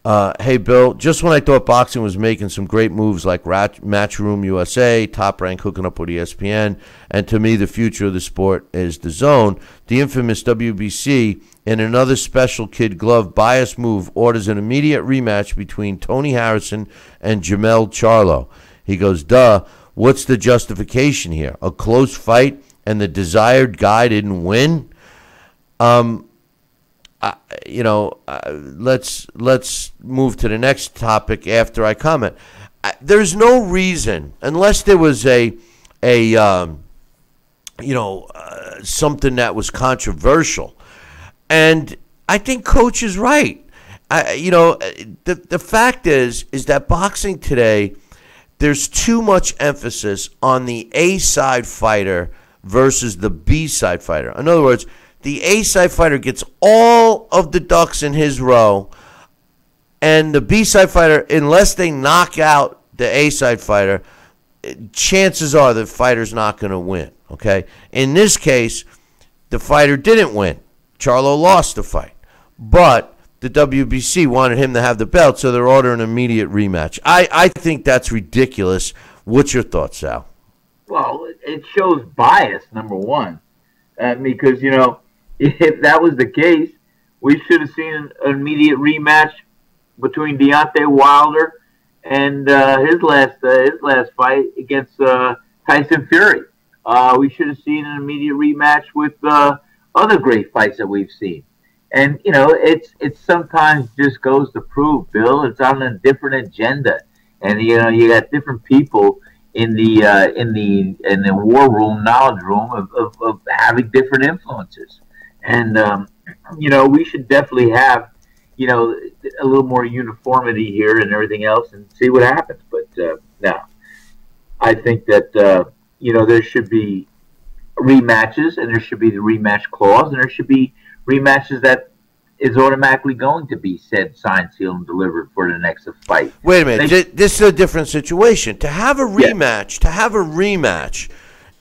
hey, Bill, just when I thought boxing was making some great moves like Matchroom USA, Top Rank hooking up with ESPN, and to me the future of the sport is the Zone, the infamous WBC, in another special kid glove bias move, orders an immediate rematch between Tony Harrison and Jamel Charlo. He goes, duh, what's the justification here? A close fight and the desired guy didn't win? Let's move to the next topic after I comment. There's no reason, unless there was something that was controversial, and I think Coach is right. The fact is that boxing today, there's too much emphasis on the A-side fighter versus the B-side fighter. In other words, the A-side fighter gets all of the ducks in his row, and the B-side fighter, unless they knock out the A-side fighter, chances are the fighter's not going to win, okay? In this case, the fighter didn't win. Charlo lost the fight. But the WBC wanted him to have the belt, so they're ordering an immediate rematch. I think that's ridiculous. What's your thoughts, Sal? Well, it shows bias, number one. Because, if that was the case, we should have seen an immediate rematch between Deontay Wilder and his last fight against Tyson Fury. We should have seen an immediate rematch with other great fights that we've seen. And it's sometimes just goes to prove, Bill, it's on a different agenda, and you got different people in the war room, knowledge room of having different influences. And we should definitely have a little more uniformity here and everything else, and see what happens. But no, I think that there should be rematches, and there should be the rematch clause, and there should be rematches that is automatically going to be said, signed, sealed, and delivered for the next fight. Wait a minute. This is a different situation. To have a rematch,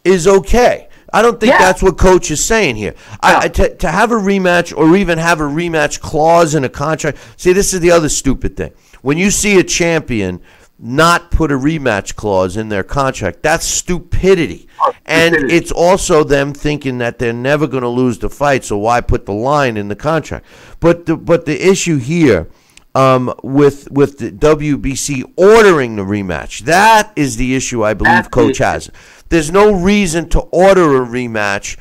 is okay. I don't think that's what Coach is saying here. To have a rematch, or even have a rematch clause in a contract. See, this is the other stupid thing. When you see a champion not put a rematch clause in their contract, that's stupidity. And it's also them thinking that they're never going to lose the fight, so why put the line in the contract? But the issue here with the WBC ordering the rematch. That is the issue I believe Coach has. There's no reason to order a rematch,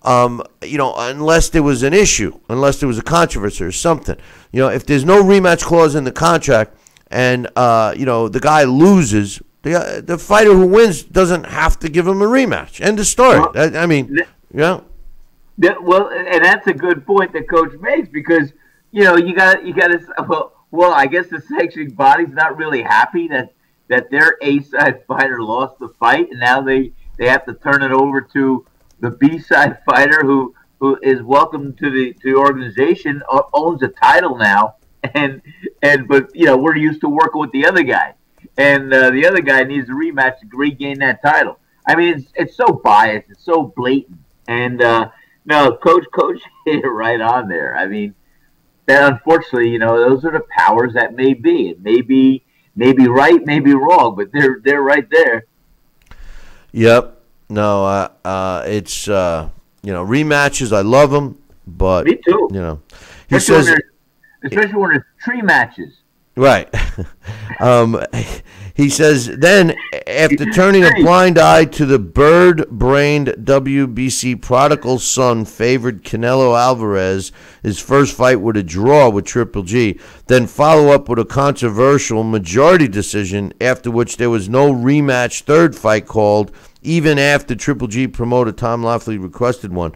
unless there was an issue, unless there was a controversy or something. If there's no rematch clause in the contract and, the guy loses, the fighter who wins doesn't have to give him a rematch. End of story. Well, and that's a good point that Coach makes because, you got to, well, I guess the sanctioning body's not really happy that their A-side fighter lost the fight, and now they have to turn it over to the B-side fighter who is welcome to the organization, owns a title now, but we're used to working with the other guy, and the other guy needs a rematch to regain that title. I mean, it's so biased, it's so blatant, and no, Coach hit it right on there. I mean, that unfortunately, those are the powers that may be. It may be right, maybe wrong, but they're right there. Yep. No, it's rematches. I love them, but me too. He says, especially when it's tree matches. Right. He says, then, after turning a blind eye to the bird-brained WBC prodigal son favored Canelo Alvarez, his first fight with a draw with Triple G, then follow up with a controversial majority decision, after which there was no rematch third fight called, even after Triple G promoter Tom Loeffler requested one.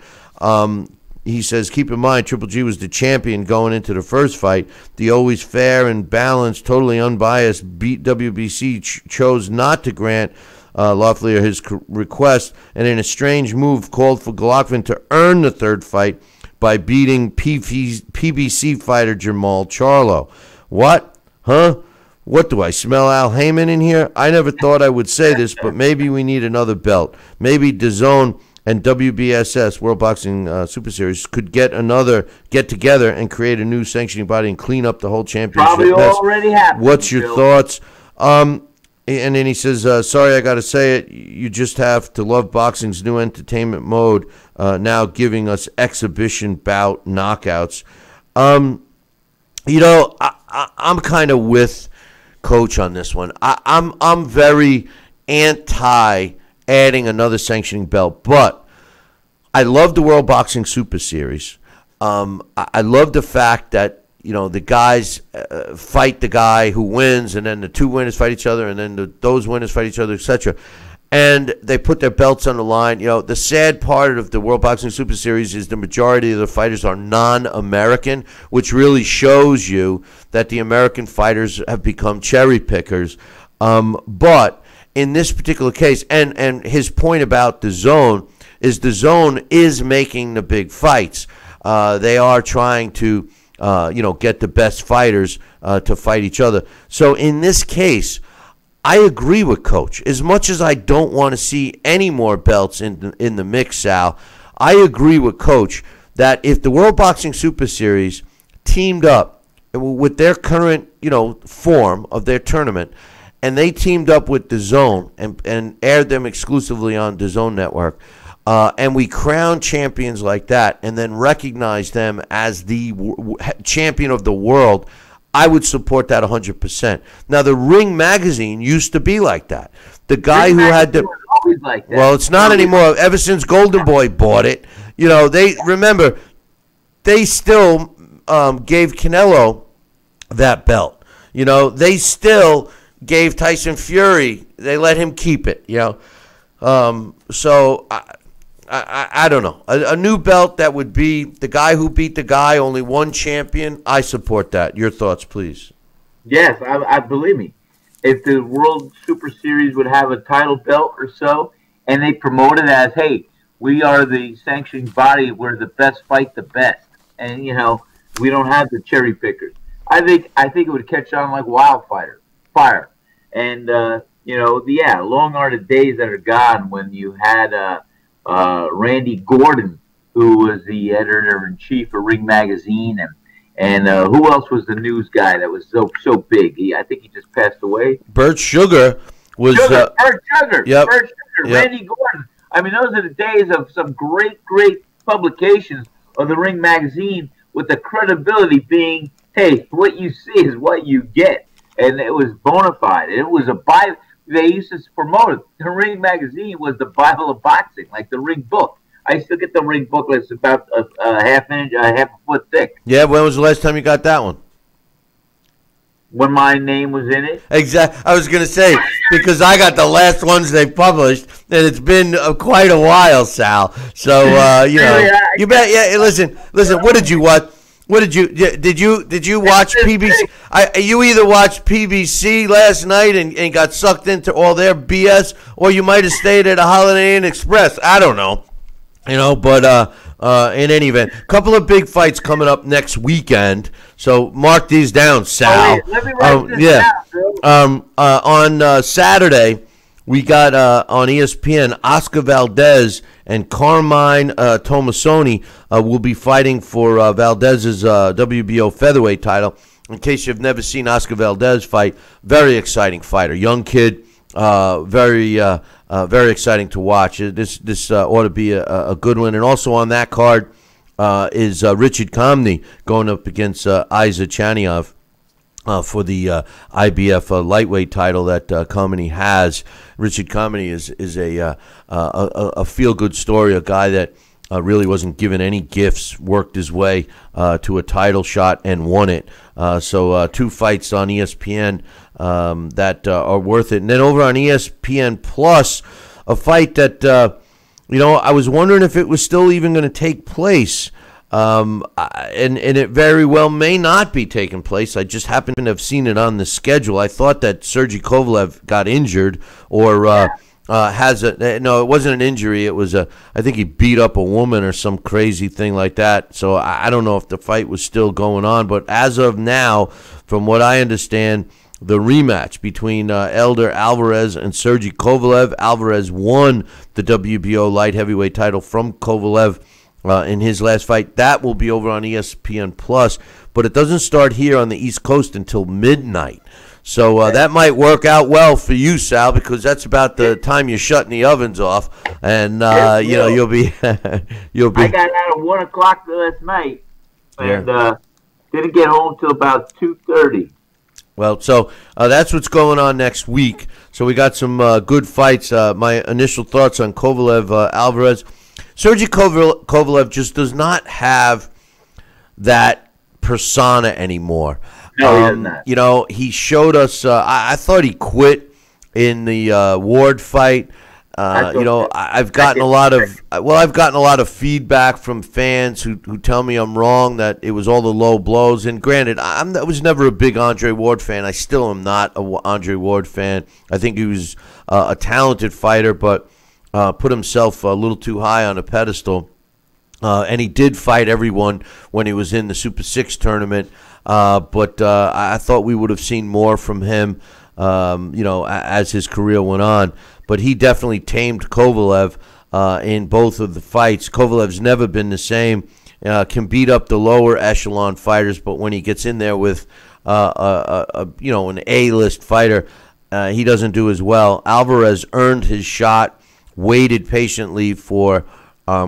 He says, keep in mind, Triple G was the champion going into the first fight. The always fair and balanced, totally unbiased WBC chose not to grant Loeffler his request, and in a strange move called for Golovkin to earn the third fight by beating PBC fighter Jamal Charlo. What? Huh? What do I smell, Al Heyman in here? I never thought I would say this, but maybe we need another belt. Maybe DAZN and WBSS, World Boxing Super Series, could get together and create a new sanctioning body and clean up the whole championship. Probably already happened. What's your thoughts? And then he says, sorry, I got to say it. You just have to love boxing's new entertainment mode, now giving us exhibition bout knockouts. I'm kind of with Coach on this one. I'm very anti adding another sanctioning belt, but I love the World Boxing Super Series. I love the fact that the guys fight the guy who wins, and then the two winners fight each other, and then those winners fight each other, etc. And they put their belts on the line. The sad part of the World Boxing Super Series is the majority of the fighters are non-American, which really shows you that the American fighters have become cherry pickers. But in this particular case, and his point about DAZN is making the big fights. They are trying to get the best fighters to fight each other. So in this case, I agree with Coach. As much as I don't want to see any more belts in the mix, Sal, I agree with Coach that if the World Boxing Super Series teamed up with their current form of their tournament, and they teamed up with DAZN and aired them exclusively on DAZN Network, and we crown champions like that and then recognize them as the champion of the world, I would support that 100%. Now, the Ring magazine used to be like that. The guy who had the... always like that. Well, it's not anymore. Ever since Golden Boy bought it, they still gave Canelo that belt. They still gave Tyson Fury, they let him keep it, so I don't know. A new belt that would be the guy who beat the guy, only one champion, I support that. Your thoughts, please. Yes, I believe me. If the World Super Series would have a title belt or so, and they promote it as, hey, we are the sanctioning body, we're the best fight the best, and we don't have the cherry pickers. I think it would catch on like wildfire. And long are the days that are gone when you had Randy Gordon, who was the editor-in-chief of Ring Magazine, and who else was the news guy that was so big? I think he just passed away. Bert Sugar was... Bert Sugar. Yep. Bert Sugar. Yep. Randy Gordon. I mean, those are the days of some great publications of the Ring Magazine, with the credibility being hey, what you see is what you get. And it was bona fide. It was a Bible. They used to promote it. The Ring magazine was the Bible of boxing, like the Ring book. I used to get the Ring booklet. It's about a half a foot thick. Yeah, when was the last time you got that one? When my name was in it. Exactly. I was going to say, because I got the last ones they published, and it's been quite a while, Sal. So, you bet. Yeah, listen. What did you watch? What did you watch PBC? You either watched PBC last night and got sucked into all their BS, or you might have stayed at a Holiday Inn Express. I don't know. But in any event, a couple of big fights coming up next weekend. So mark these down, Sal. Let me write this down, on Saturday, we got on ESPN, Oscar Valdez and Carmine Tomasoni will be fighting for Valdez's WBO featherweight title. In case you've never seen Oscar Valdez fight, very exciting fighter, young kid, very exciting to watch. This ought to be a good one. And also on that card is Richard Comey going up against Isa Chaniov for the IBF lightweight title that Comey has. Richard Comey is a feel-good story, a guy that really wasn't given any gifts, worked his way to a title shot and won it. So two fights on ESPN that are worth it. And then over on ESPN Plus, a fight that, I was wondering if it was still even going to take place. And it very well may not be taking place. I just happen to have seen it on the schedule. I thought that Sergey Kovalev got injured or no, it wasn't an injury. It was I think he beat up a woman or some crazy thing like that. So I don't know if the fight was still going on. But as of now, from what I understand, the rematch between Elder Alvarez and Sergey Kovalev. Alvarez won the WBO light heavyweight title from Kovalev in his last fight. That will be over on ESPN Plus, but it doesn't start here on the East Coast until midnight. So that might work out well for you, Sal, because that's about the time you're shutting the ovens off, and you'll be. I got out at 1 o'clock last night, and didn't get home till about 2:30. Well, so that's what's going on next week. So we got some good fights. My initial thoughts on Kovalev, Alvarez. Sergey Kovalev just does not have that persona anymore. No, he does not. He showed us. I thought he quit in the Ward fight. I've gotten a lot of feedback from fans who tell me I'm wrong, that it was all the low blows. And granted, I was never a big Andre Ward fan. I still am not a Andre Ward fan. I think he was a talented fighter, but put himself a little too high on a pedestal. And he did fight everyone when he was in the Super 6 tournament. But I thought we would have seen more from him, as his career went on. But he definitely tamed Kovalev in both of the fights. Kovalev's never been the same. Can beat up the lower echelon fighters, but when he gets in there with an A-list fighter, he doesn't do as well. Alvarez earned his shot, waited patiently for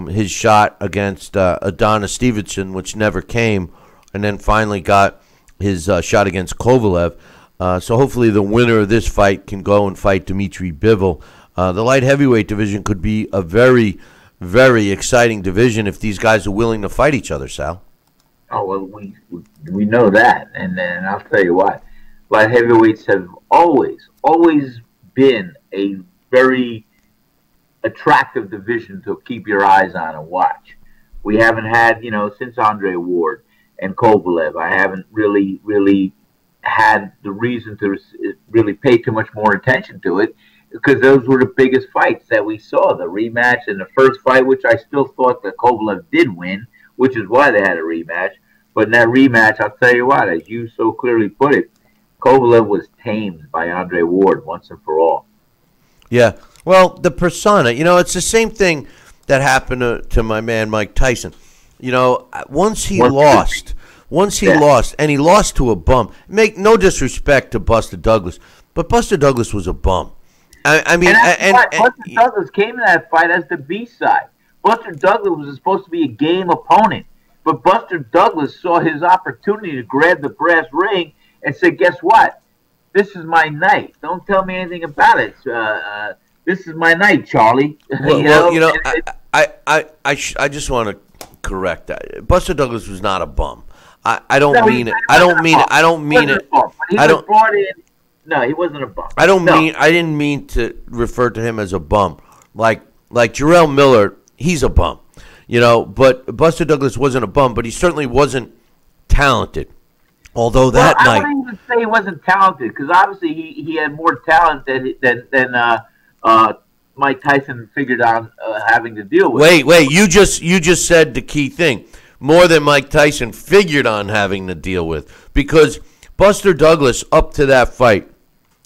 his shot against Adonis Stevenson, which never came, and then finally got his shot against Kovalev. So hopefully the winner of this fight can go and fight Dmitry Bivol. The light heavyweight division could be a very, very exciting division if these guys are willing to fight each other, Sal. Oh, well, we know that. And then I'll tell you what, light heavyweights have always been a very attractive division to keep your eyes on and watch. We haven't had, since Andre Ward and Kovalev, I haven't really had the reason to really pay too much more attention to it, because those were the biggest fights that we saw. The rematch and the first fight, which I still thought that Kovalev did win, which is why they had a rematch. But in that rematch, I'll tell you what, as you so clearly put it, Kovalev was tamed by Andre Ward once and for all. Yeah, well, the persona, it's the same thing that happened to my man Mike Tyson. Once he lost, and he lost to a bum. Make no disrespect to Buster Douglas, but Buster Douglas was a bum. Buster Douglas came in that fight as the B-side. Buster Douglas was supposed to be a game opponent. But Buster Douglas saw his opportunity to grab the brass ring and said, "Guess what? This is my night. Don't tell me anything about it. This is my night, Charlie." I just want to correct that. Buster Douglas was not a bum. I don't mean it. I don't mean it. I don't mean it. I don't. Brought in. No, he wasn't a bum. I didn't mean to refer to him as a bum. Like Jarrell Miller, he's a bum. But Buster Douglas wasn't a bum, but he certainly wasn't talented. Although that night, I wouldn't even say he wasn't talented, because obviously he had more talent than Mike Tyson figured on having to deal with. Wait! You just said the key thing. More than Mike Tyson figured on having to deal with, because Buster Douglas up to that fight,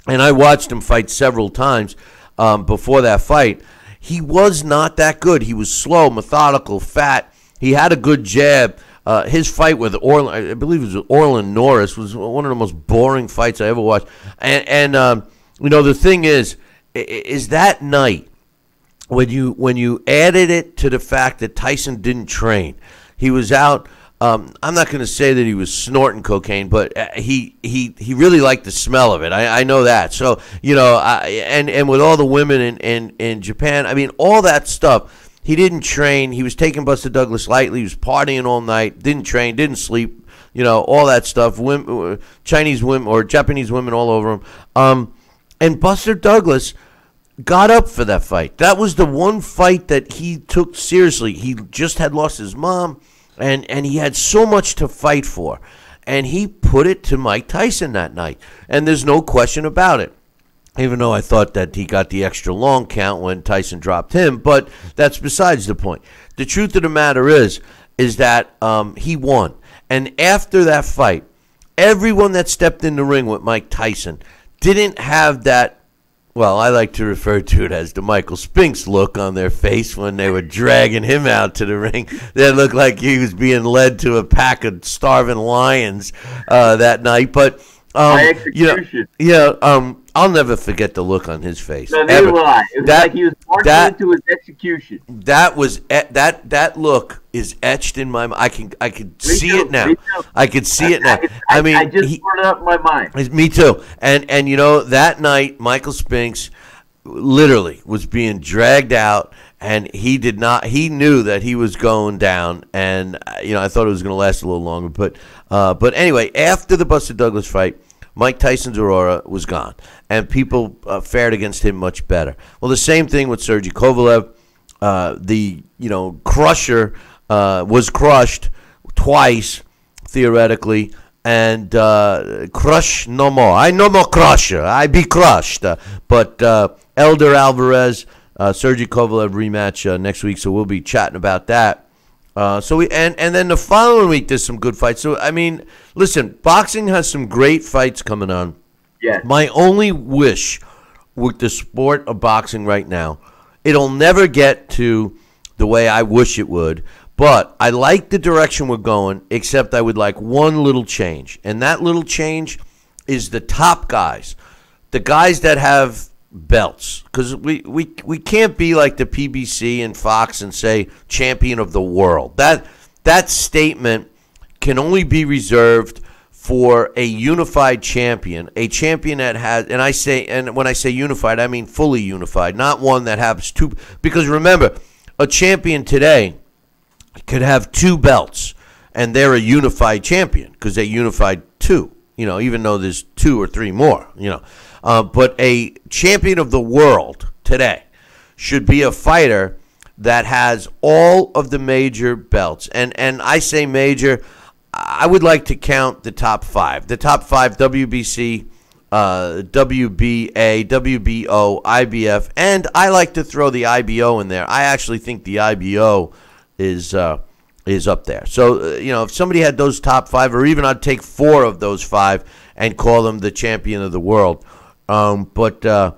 and I watched him fight several times before that fight. He was not that good. He was slow, methodical, fat. He had a good jab. His fight with Orland, I believe it was Orland Norris, was one of the most boring fights I ever watched. And the thing is that night, when you added it to the fact that Tyson didn't train, he was out. I'm not going to say that he was snorting cocaine, but he really liked the smell of it. I know that. So and with all the women in Japan, I mean, all that stuff. He didn't train. He was taking Buster Douglas lightly. He was partying all night. Didn't train. Didn't sleep. All that stuff. Chinese women or Japanese women all over him. And Buster Douglas got up for that fight. That was the one fight that he took seriously. He just had lost his mom, and he had so much to fight for. And he put it to Mike Tyson that night. And there's no question about it. Even though I thought that he got the extra long count when Tyson dropped him, but that's besides the point. The truth of the matter is that he won. And after that fight, everyone that stepped in the ring with Mike Tyson didn't have that, well, I like to refer to it as the Michael Spinks look on their face when they were dragging him out to the ring. That looked like he was being led to a pack of starving lions that night. But I'll never forget the look on his face. No, neither will I. It was like he was marching into his execution. That was that look is etched in my mind. I could see it now. I could see it now. I mean, I just put it up in my mind. Me too. And that night, Michael Spinks literally was being dragged out, and he did not. He knew that he was going down, and I thought it was going to last a little longer. But anyway, after the Buster Douglas fight, Mike Tyson's aura was gone, and people fared against him much better. Well, the same thing with Sergey Kovalev. The crusher was crushed twice, theoretically, and crush no more. I no more crusher. I be crushed. But Elder Alvarez, Sergey Kovalev rematch next week, so we'll be chatting about that. So then the following week there's some good fights. So I mean, listen, boxing has some great fights coming on. Yeah. My only wish with the sport of boxing right now, it'll never get to the way I wish it would, but I like the direction we're going, except I would like one little change. And that little change is the top guys, the guys that have belts, because we can't be like the PBC and Fox and say champion of the world. That statement can only be reserved for a unified champion, a champion that has, and when I say unified, I mean fully unified, not one that has two, because remember, a champion today could have two belts and they're a unified champion because they unified two, even though there's two or three more, but a champion of the world today should be a fighter that has all of the major belts. And I say major, I would like to count the top five. The top five: WBC, WBA, WBO, IBF, and I like to throw the IBO in there. I actually think the IBO is up there. So, if somebody had those top five, or even I'd take four of those five and call them the champion of the world. That's the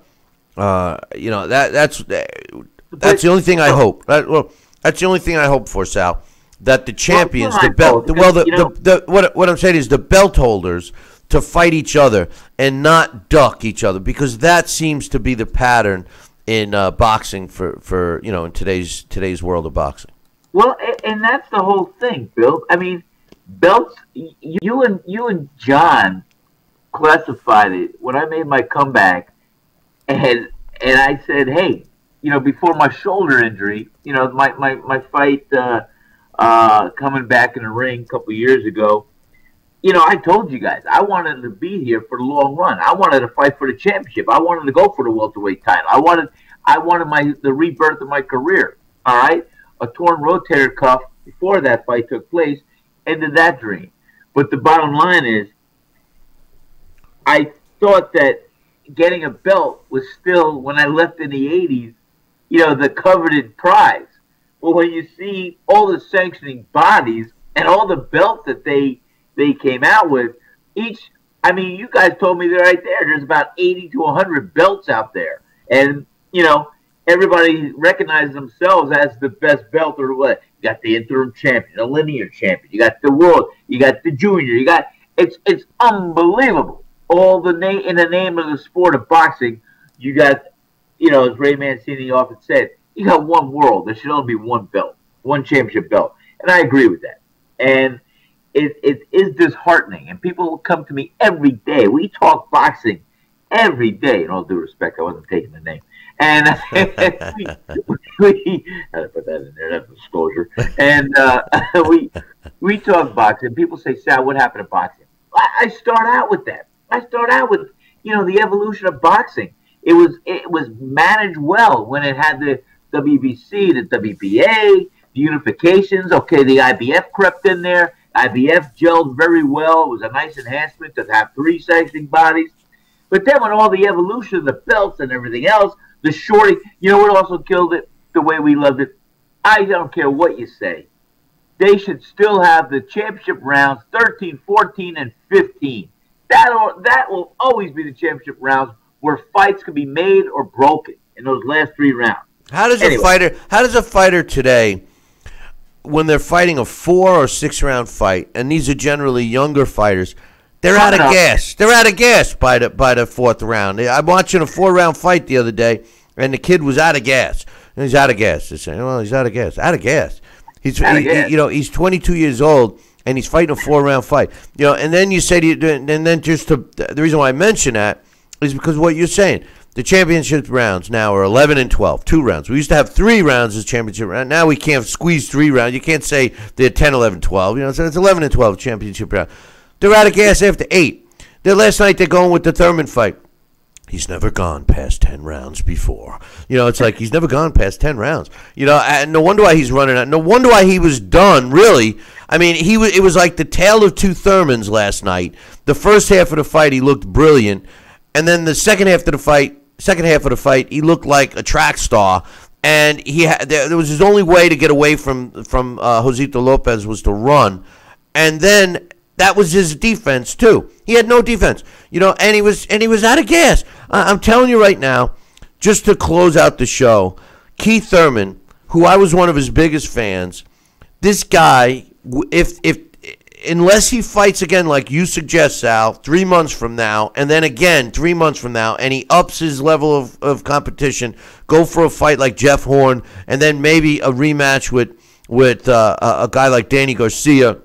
only thing I hope. That's the only thing I hope for, Sal. That the champions, what I'm saying is the belt holders to fight each other and not duck each other, because that seems to be the pattern in boxing for in today's world of boxing. Well, and that's the whole thing, Bill. I mean, belts. You and John classified it when I made my comeback, and I said, hey, before my shoulder injury, my fight coming back in the ring a couple of years ago. I told you guys I wanted to be here for the long run. I wanted to fight for the championship. I wanted to go for the welterweight title. I wanted the rebirth of my career. All right, a torn rotator cuff before that fight took place ended that dream. But the bottom line is, I thought that getting a belt was still, when I left in the '80s, the coveted prize. Well, when you see all the sanctioning bodies and all the belts that they came out with, you guys told me right there, there's about 80 to 100 belts out there. And, everybody recognizes themselves as the best belt or what. You got the interim champion, the linear champion, you got the world, you got the junior, it's unbelievable. All in the name of the sport of boxing, you got, as Ray Mancini often said, you got one world. There should only be one belt, one championship belt. And I agree with that. And it is disheartening. And people will come to me every day. We talk boxing every day. In all due respect, I wasn't taking the name. And we had to put that in there. That's disclosure. And we talk boxing. People say, Sal, what happened to boxing? I start out with that. I start out with, the evolution of boxing. It was managed well when it had the WBC, the WBA, the unifications. Okay, the IBF crept in there. IBF gelled very well. It was a nice enhancement to have 3 sanctioning bodies. But then when all the evolution of the belts and everything else, the shorting, what also killed it the way we loved it? I don't care what you say. They should still have the championship rounds 13, 14, and 15. That will always be the championship rounds where fights can be made or broken in those last 3 rounds. How does a fighter today, when they're fighting a 4 or 6 round fight, and these are generally younger fighters, they're out of gas. They're out of gas by the 4th round. I'm watching a 4-round fight the other day, and the kid was out of gas. And he's out of gas. They're saying, well, he's out of gas. Out of gas. He's 22 years old, and he's fighting a 4-round fight. And then you say the reason why I mention that is because of what you're saying. The championship rounds now are 11 and 12, 2 rounds. We used to have 3 rounds as championship round. Now we can't squeeze 3 rounds. You can't say they're 10, 11, 12. So it's 11 and 12 championship round. They're out of gas after 8. Then last night they're going with the Thurman fight. He's never gone past 10 rounds before. It's like he's never gone past 10 rounds. And no wonder why he's running out. No wonder why he was done, really. I mean, it was like the tale of 2 Thurmans last night. The first half of the fight, he looked brilliant. And then the second half of the fight, he looked like a track star. And there was his only way to get away from Josesito Lopez was to run. And then that was his defense too. He had no defense, and he was out of gas. I'm telling you right now, just to close out the show, Keith Thurman, who I was one of his biggest fans, this guy, unless he fights again like you suggest, Sal, 3 months from now, and then again 3 months from now, and he ups his level of competition, go for a fight like Jeff Horn, and then maybe a rematch with a guy like Danny Garcia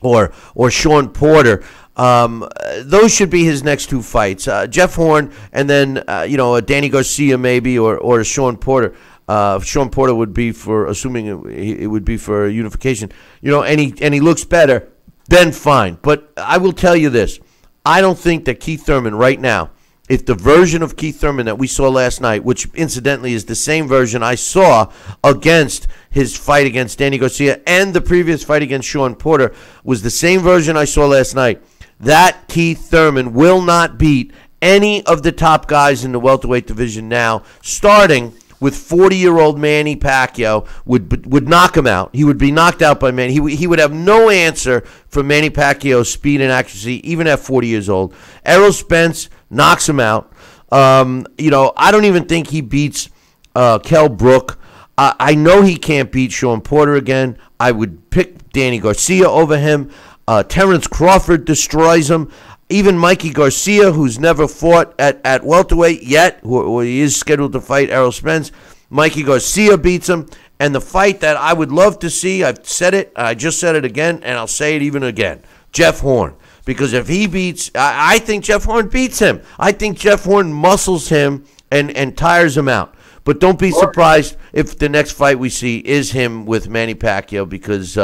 or Sean Porter. Those should be his next 2 fights. Jeff Horn and then a Danny Garcia maybe or a Sean Porter. Sean Porter would be for, assuming it would be for unification. And he looks better, then fine. But I will tell you this: I don't think that Keith Thurman right now, if the version of Keith Thurman that we saw last night, which incidentally is the same version I saw against his fight against Danny Garcia and the previous fight against Sean Porter, was the same version I saw last night, that Keith Thurman will not beat any of the top guys in the welterweight division now, starting with 40-year-old Manny Pacquiao would knock him out. He would be knocked out by Manny. He would have no answer for Manny Pacquiao's speed and accuracy, even at 40 years old. Errol Spence knocks him out. I don't even think he beats Kell Brook. I know he can't beat Sean Porter again. I would pick Danny Garcia over him. Terrence Crawford destroys him. Even Mikey Garcia, who's never fought at welterweight yet, who he is scheduled to fight Errol Spence, Mikey Garcia beats him. And the fight that I would love to see, I've said it, I just said it again, and I'll say it even again, Jeff Horn. Because if he beats, I think Jeff Horn beats him. I think Jeff Horn muscles him and tires him out. But don't be surprised if the next fight we see is him with Manny Pacquiao, because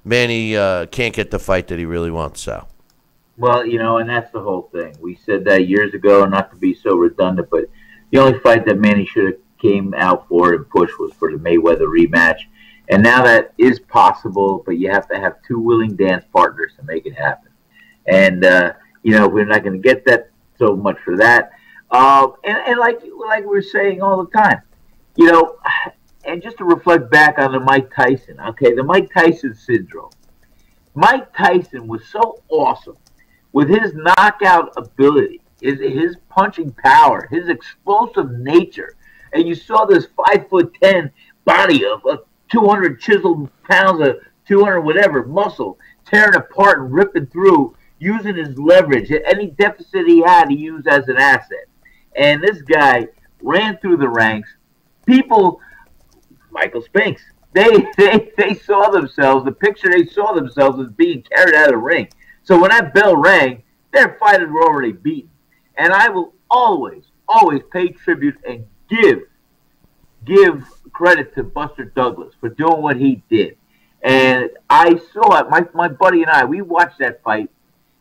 Manny can't get the fight that he really wants. So, well, and that's the whole thing. We said that years ago, not to be so redundant, but the only fight that Manny should have came out for and pushed was for the Mayweather rematch. And now that is possible, but you have to have two willing dance partners to make it happen. And, we're not going to get that so much for that. And like we're saying all the time, and just to reflect back on the Mike Tyson, okay, the Mike Tyson syndrome. Mike Tyson was so awesome with his knockout ability, his punching power, his explosive nature. And you saw this 5'10" body of 200 chiseled pounds of 200 whatever muscle tearing apart and ripping through, using his leverage. Any deficit he had, he used as an asset. And this guy ran through the ranks. People, Michael Spinks, they saw themselves, the picture they saw themselves as being carried out of the ring. So when that bell rang, their fighters were already beaten. And I will always pay tribute and give credit to Buster Douglas for doing what he did. And I saw it, my buddy and I, we watched that fight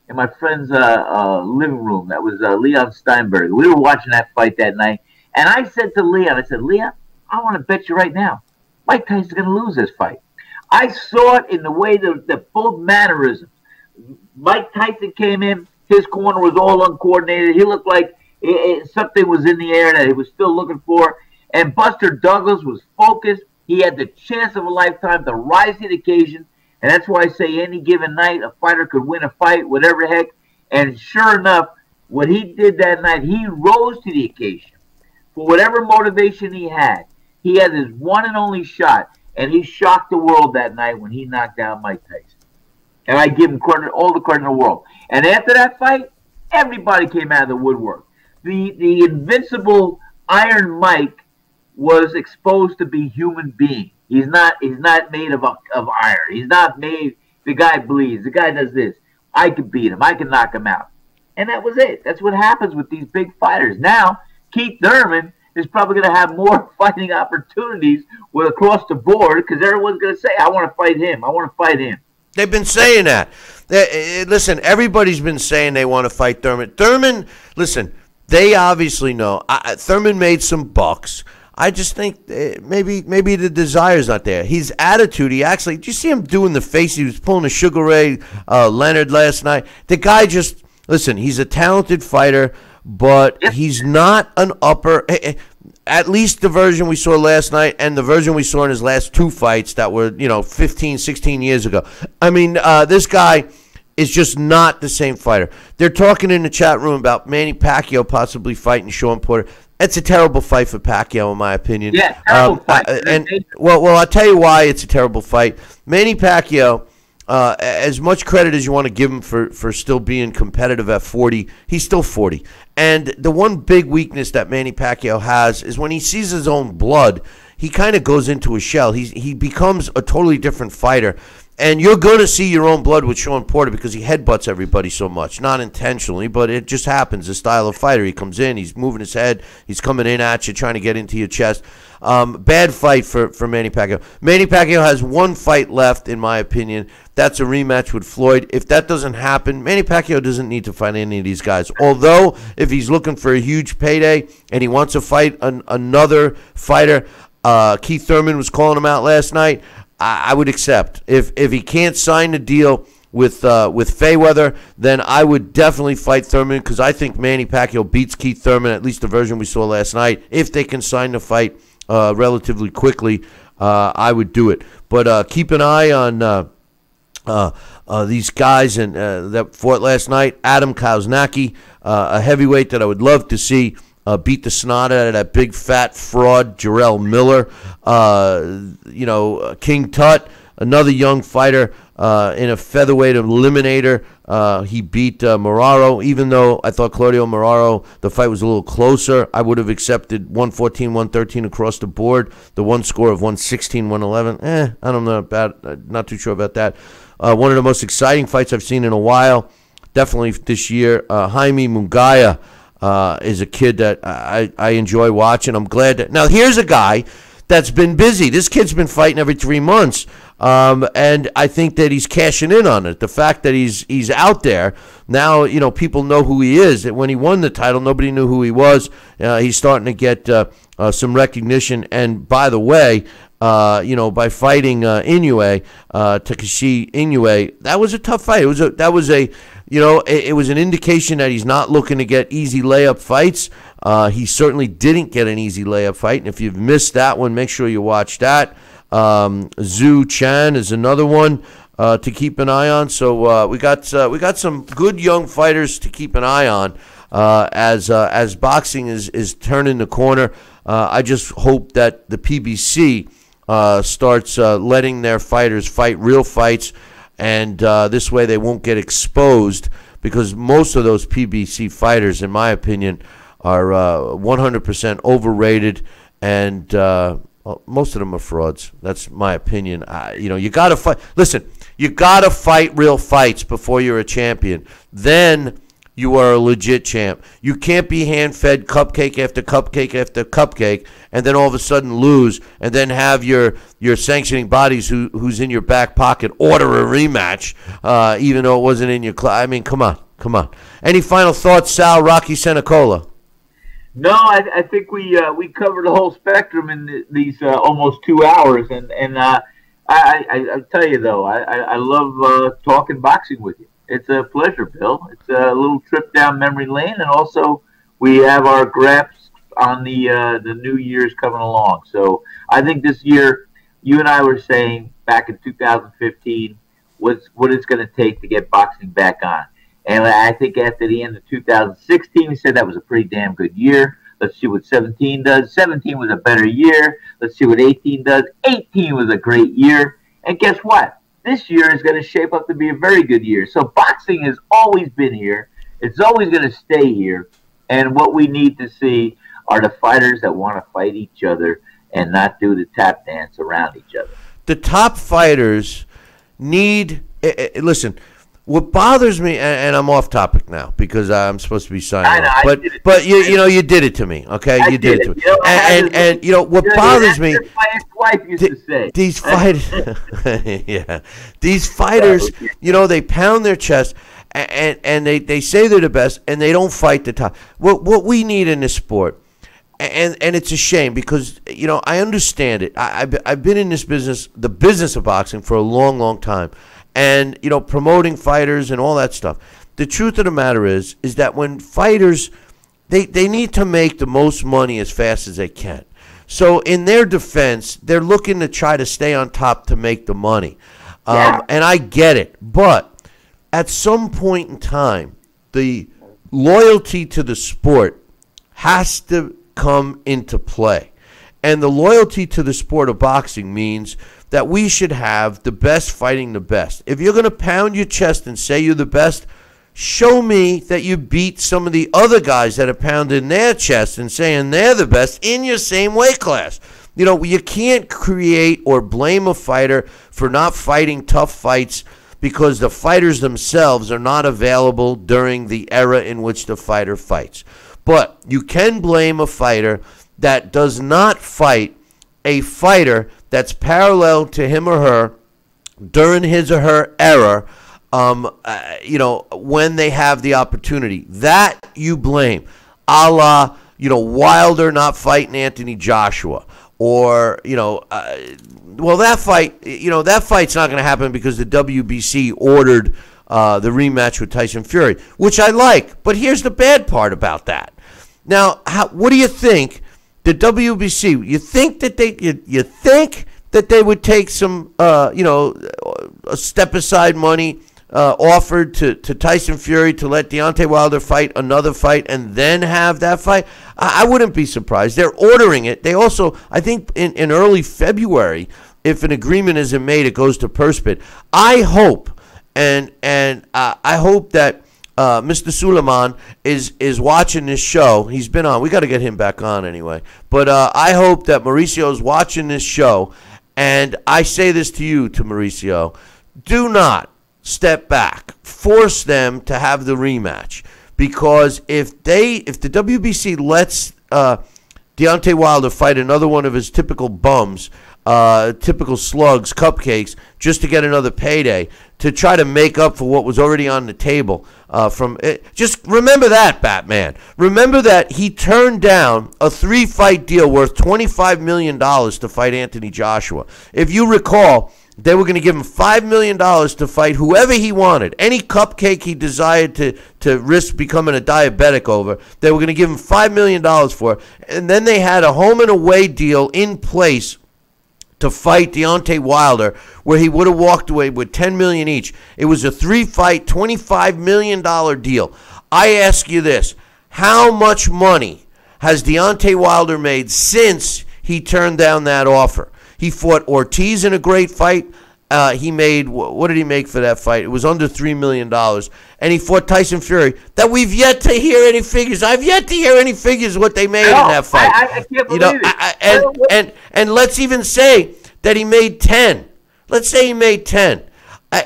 in my friend's living room. That was Leon Steinberg. We were watching that fight that night. And I said to Leon, Leon, I want to bet you right now, Mike Tyson's going to lose this fight. I saw it in the way that both mannerisms. Mike Tyson came in, his corner was all uncoordinated. He looked like something was in the air that he was still looking for. And Buster Douglas was focused. He had the chance of a lifetime to rise to the occasion. And that's why I say any given night, a fighter could win a fight, whatever heck. And sure enough, what he did that night, he rose to the occasion. For whatever motivation he had his one and only shot. And he shocked the world that night when he knocked down Mike Tyson. And I give him credit, all the credit in the world. And after that fight, everybody came out of the woodwork. The invincible Iron Mike was exposed to be human being. He's not made of iron. He's not made, the guy bleeds, the guy does this. I could beat him. I can knock him out. And that was it. That's what happens with these big fighters. Now, Keith Thurman is probably going to have more fighting opportunities with across the board because everyone's going to say, I want to fight him. I want to fight him. They've been saying that. Listen, everybody's been saying they want to fight Thurman. Thurman, listen, they obviously know. Thurman made some bucks. I just think maybe the desire's not there. His attitude, did you see him doing the face? He was pulling a Sugar Ray Leonard last night. The guy just, listen, he's a talented fighter, but he's not an upper, at least the version we saw last night and the version we saw in his last two fights that were, 15, 16 years ago. I mean, this guy is just not the same fighter. They're talking in the chat room about Manny Pacquiao possibly fighting Sean Porter. It's a terrible fight for Pacquiao, in my opinion. Yeah, terrible fight. Well, I'll tell you why it's a terrible fight. Manny Pacquiao, as much credit as you want to give him for still being competitive at 40, he's still 40. And the one big weakness that Manny Pacquiao has is when he sees his own blood, he kind of goes into a shell. He becomes a totally different fighter. And you're going to see your own blood with Sean Porter because he headbutts everybody so much. Not intentionally, but it just happens. The style of fighter. He comes in, he's moving his head, he's coming in at you, trying to get into your chest. Bad fight for Manny Pacquiao. Manny Pacquiao has one fight left, in my opinion. That's a rematch with Floyd. If that doesn't happen, Manny Pacquiao doesn't need to fight any of these guys. Although, if he's looking for a huge payday and he wants to fight another fighter, Keith Thurman was calling him out last night, I would accept. If he can't sign the deal with Mayweather, then I would definitely fight Thurman because I think Manny Pacquiao beats Keith Thurman, at least the version we saw last night. If they can sign the fight relatively quickly, I would do it. But keep an eye on these guys that fought last night. Adam Kownacki, a heavyweight that I would love to see beat the snot out of that big fat fraud, Jarrell Miller. King Tut, another young fighter in a featherweight eliminator. He beat Moraro, even though I thought Claudio Moraro, the fight was a little closer. I would have accepted 114, 113 across the board. The one score of 116, 111, I don't know about, not too sure about that. One of the most exciting fights I've seen in a while, definitely this year. Jaime Munguia is a kid that I enjoy watching. I'm glad that, now here's a guy that's been busy. This kid's been fighting every 3 months, and I think that he's cashing in on it. The fact that he's out there now, you know, people know who he is. When he won the title, nobody knew who he was. He's starting to get some recognition. And by the way, you know, by fighting Inoue, Takeshi Inoue, that was a tough fight. It was an indication that he's not looking to get easy layup fights. He certainly didn't get an easy layup fight, and if you've missed that one, make sure you watch that. Zhu Chan is another one to keep an eye on. So we got some good young fighters to keep an eye on as boxing is turning the corner. I just hope that the PBC starts letting their fighters fight real fights, and this way they won't get exposed, because most of those PBC fighters, in my opinion, are 100% overrated, and most of them are frauds. That's my opinion. You got to fight. Listen, you got to fight real fights before you're a champion. Then you are a legit champ. You can't be hand-fed cupcake after cupcake after cupcake, and then all of a sudden lose, and then have your sanctioning bodies who's in your back pocket order a rematch, even though it wasn't in your class. I mean, come on. Any final thoughts, Sal, Rocky Senecola? No, I think we covered the whole spectrum in these almost 2 hours, and I'll tell you though, I love talking boxing with you. It's a pleasure, Bill. It's a little trip down memory lane, and also we have our graphs on the New Year's coming along. So I think this year, you and I were saying back in 2015, what it's going to take to get boxing back on. And I think after the end of 2016, we said that was a pretty damn good year. Let's see what 17 does. 17 was a better year. Let's see what 18 does. 18 was a great year. And guess what? This year is going to shape up to be a very good year. So boxing has always been here. It's always going to stay here. And what we need to see are the fighters that want to fight each other and not do the tap dance around each other. The top fighters need listen. What bothers me, and I'm off topic now because I'm supposed to be signing off, but you did it to me, okay? You did it to me, and what bothers me, my ex-wife used to say, these fighters, these fighters, they pound their chest, and they say they're the best, and they don't fight the top. What we need in this sport, and it's a shame because I understand it. I've been in this business, the business of boxing, for a long, long time. And, promoting fighters and all that stuff. The truth of the matter is that when fighters, they need to make the most money as fast as they can. So in their defense, they're looking to try to stay on top to make the money. And I get it. But at some point in time, the loyalty to the sport has to come into play. And the loyalty to the sport of boxing means that we should have the best fighting the best. If you're going to pound your chest and say you're the best, show me that you beat some of the other guys that are pounding their chest and saying they're the best in your same weight class. You can't create or blame a fighter for not fighting tough fights because the fighters themselves are not available during the era in which the fighter fights. But you can blame a fighter that does not fight a fighter that's parallel to him or her during his or her era, when they have the opportunity. That you blame. A la, Wilder not fighting Anthony Joshua. Or, that fight's not going to happen because the WBC ordered the rematch with Tyson Fury, which I like. But here's the bad part about that. Now, what do you think? The WBC, you think that they would take some, a step aside money offered to Tyson Fury to let Deontay Wilder fight another fight and then have that fight? I wouldn't be surprised. They're ordering it. They also, I think in early February, if an agreement isn't made, it goes to purse bid. I hope, and I hope that Mr. Suleiman is watching this show. He's been on. We got to get him back on anyway. But I hope that Mauricio is watching this show, and I say this to you, to Mauricio: do not step back. Force them to have the rematch, because if the WBC lets Deontay Wilder fight another one of his typical bums, typical slugs, cupcakes, just to get another payday, to try to make up for what was already on the table. Just remember that, Batman. Remember that he turned down a 3-fight deal worth $25 million to fight Anthony Joshua. If you recall, they were going to give him $5 million to fight whoever he wanted. Any cupcake he desired to risk becoming a diabetic over, they were going to give him $5 million for. And then they had a home and away deal in place to fight Deontay Wilder, where he would have walked away with $10 million each. It was a 3-fight, $25 million deal. I ask you this: how much money has Deontay Wilder made since he turned down that offer? He fought Ortiz in a great fight. He made, what did he make for that fight? It was under $3 million. And he fought Tyson Fury. That we've yet to hear any figures. I've yet to hear any figures what they made in that fight. I can't believe it. And let's even say that he made 10. Let's say he made 10.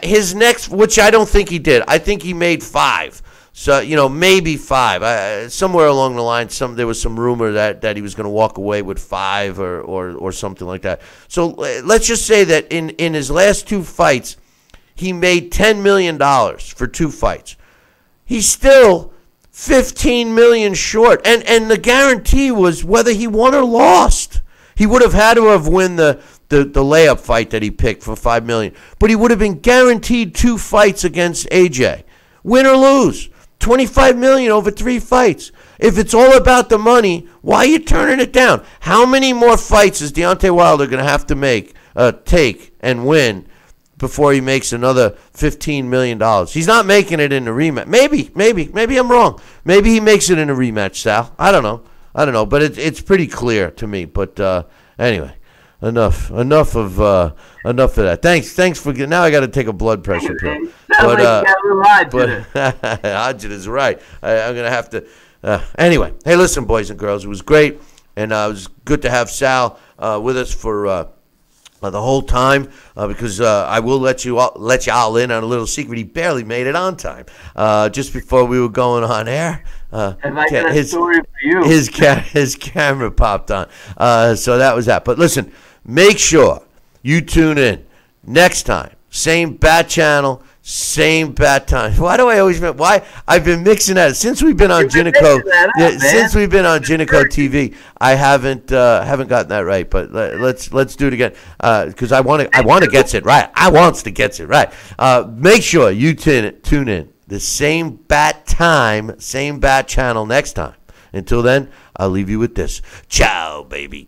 His next, which I don't think he did. I think he made 5. So, maybe 5. Somewhere along the line, there was some rumor that he was going to walk away with 5 or something like that. So let's just say that in his last 2 fights, he made $10 million for 2 fights. He's still $15 million short. And the guarantee was whether he won or lost. He would have had to have won the layup fight that he picked for $5 million. But he would have been guaranteed 2 fights against AJ. Win or lose. $25 million over 3 fights. If it's all about the money, why are you turning it down? How many more fights is Deontay Wilder going to have to take and win before he makes another $15 million? He's not making it in the rematch. Maybe I'm wrong. Maybe he makes it in a rematch, Sal. I don't know, but it's pretty clear to me. But anyway, enough of that. Thanks for now. I got to take a blood pressure pill. But Hodgin is right. I'm gonna have to. Anyway, hey, listen, boys and girls, it was great, and it was good to have Sal with us for the whole time, because I will let y'all in on a little secret. He barely made it on time. Just before we were going on air, and I got a story for you. His camera popped on, so that was that. But listen, make sure you tune in next time. Same bat channel, same bat time. Why do I always? Why I've been mixing that since we've been on Ginico. Since we've been on Ginico TV, I haven't gotten that right. But let's do it again, because I want to get it right. I wants to get it right. Make sure you tune in the same bat time, same bat channel next time. Until then, I'll leave you with this. Ciao, baby.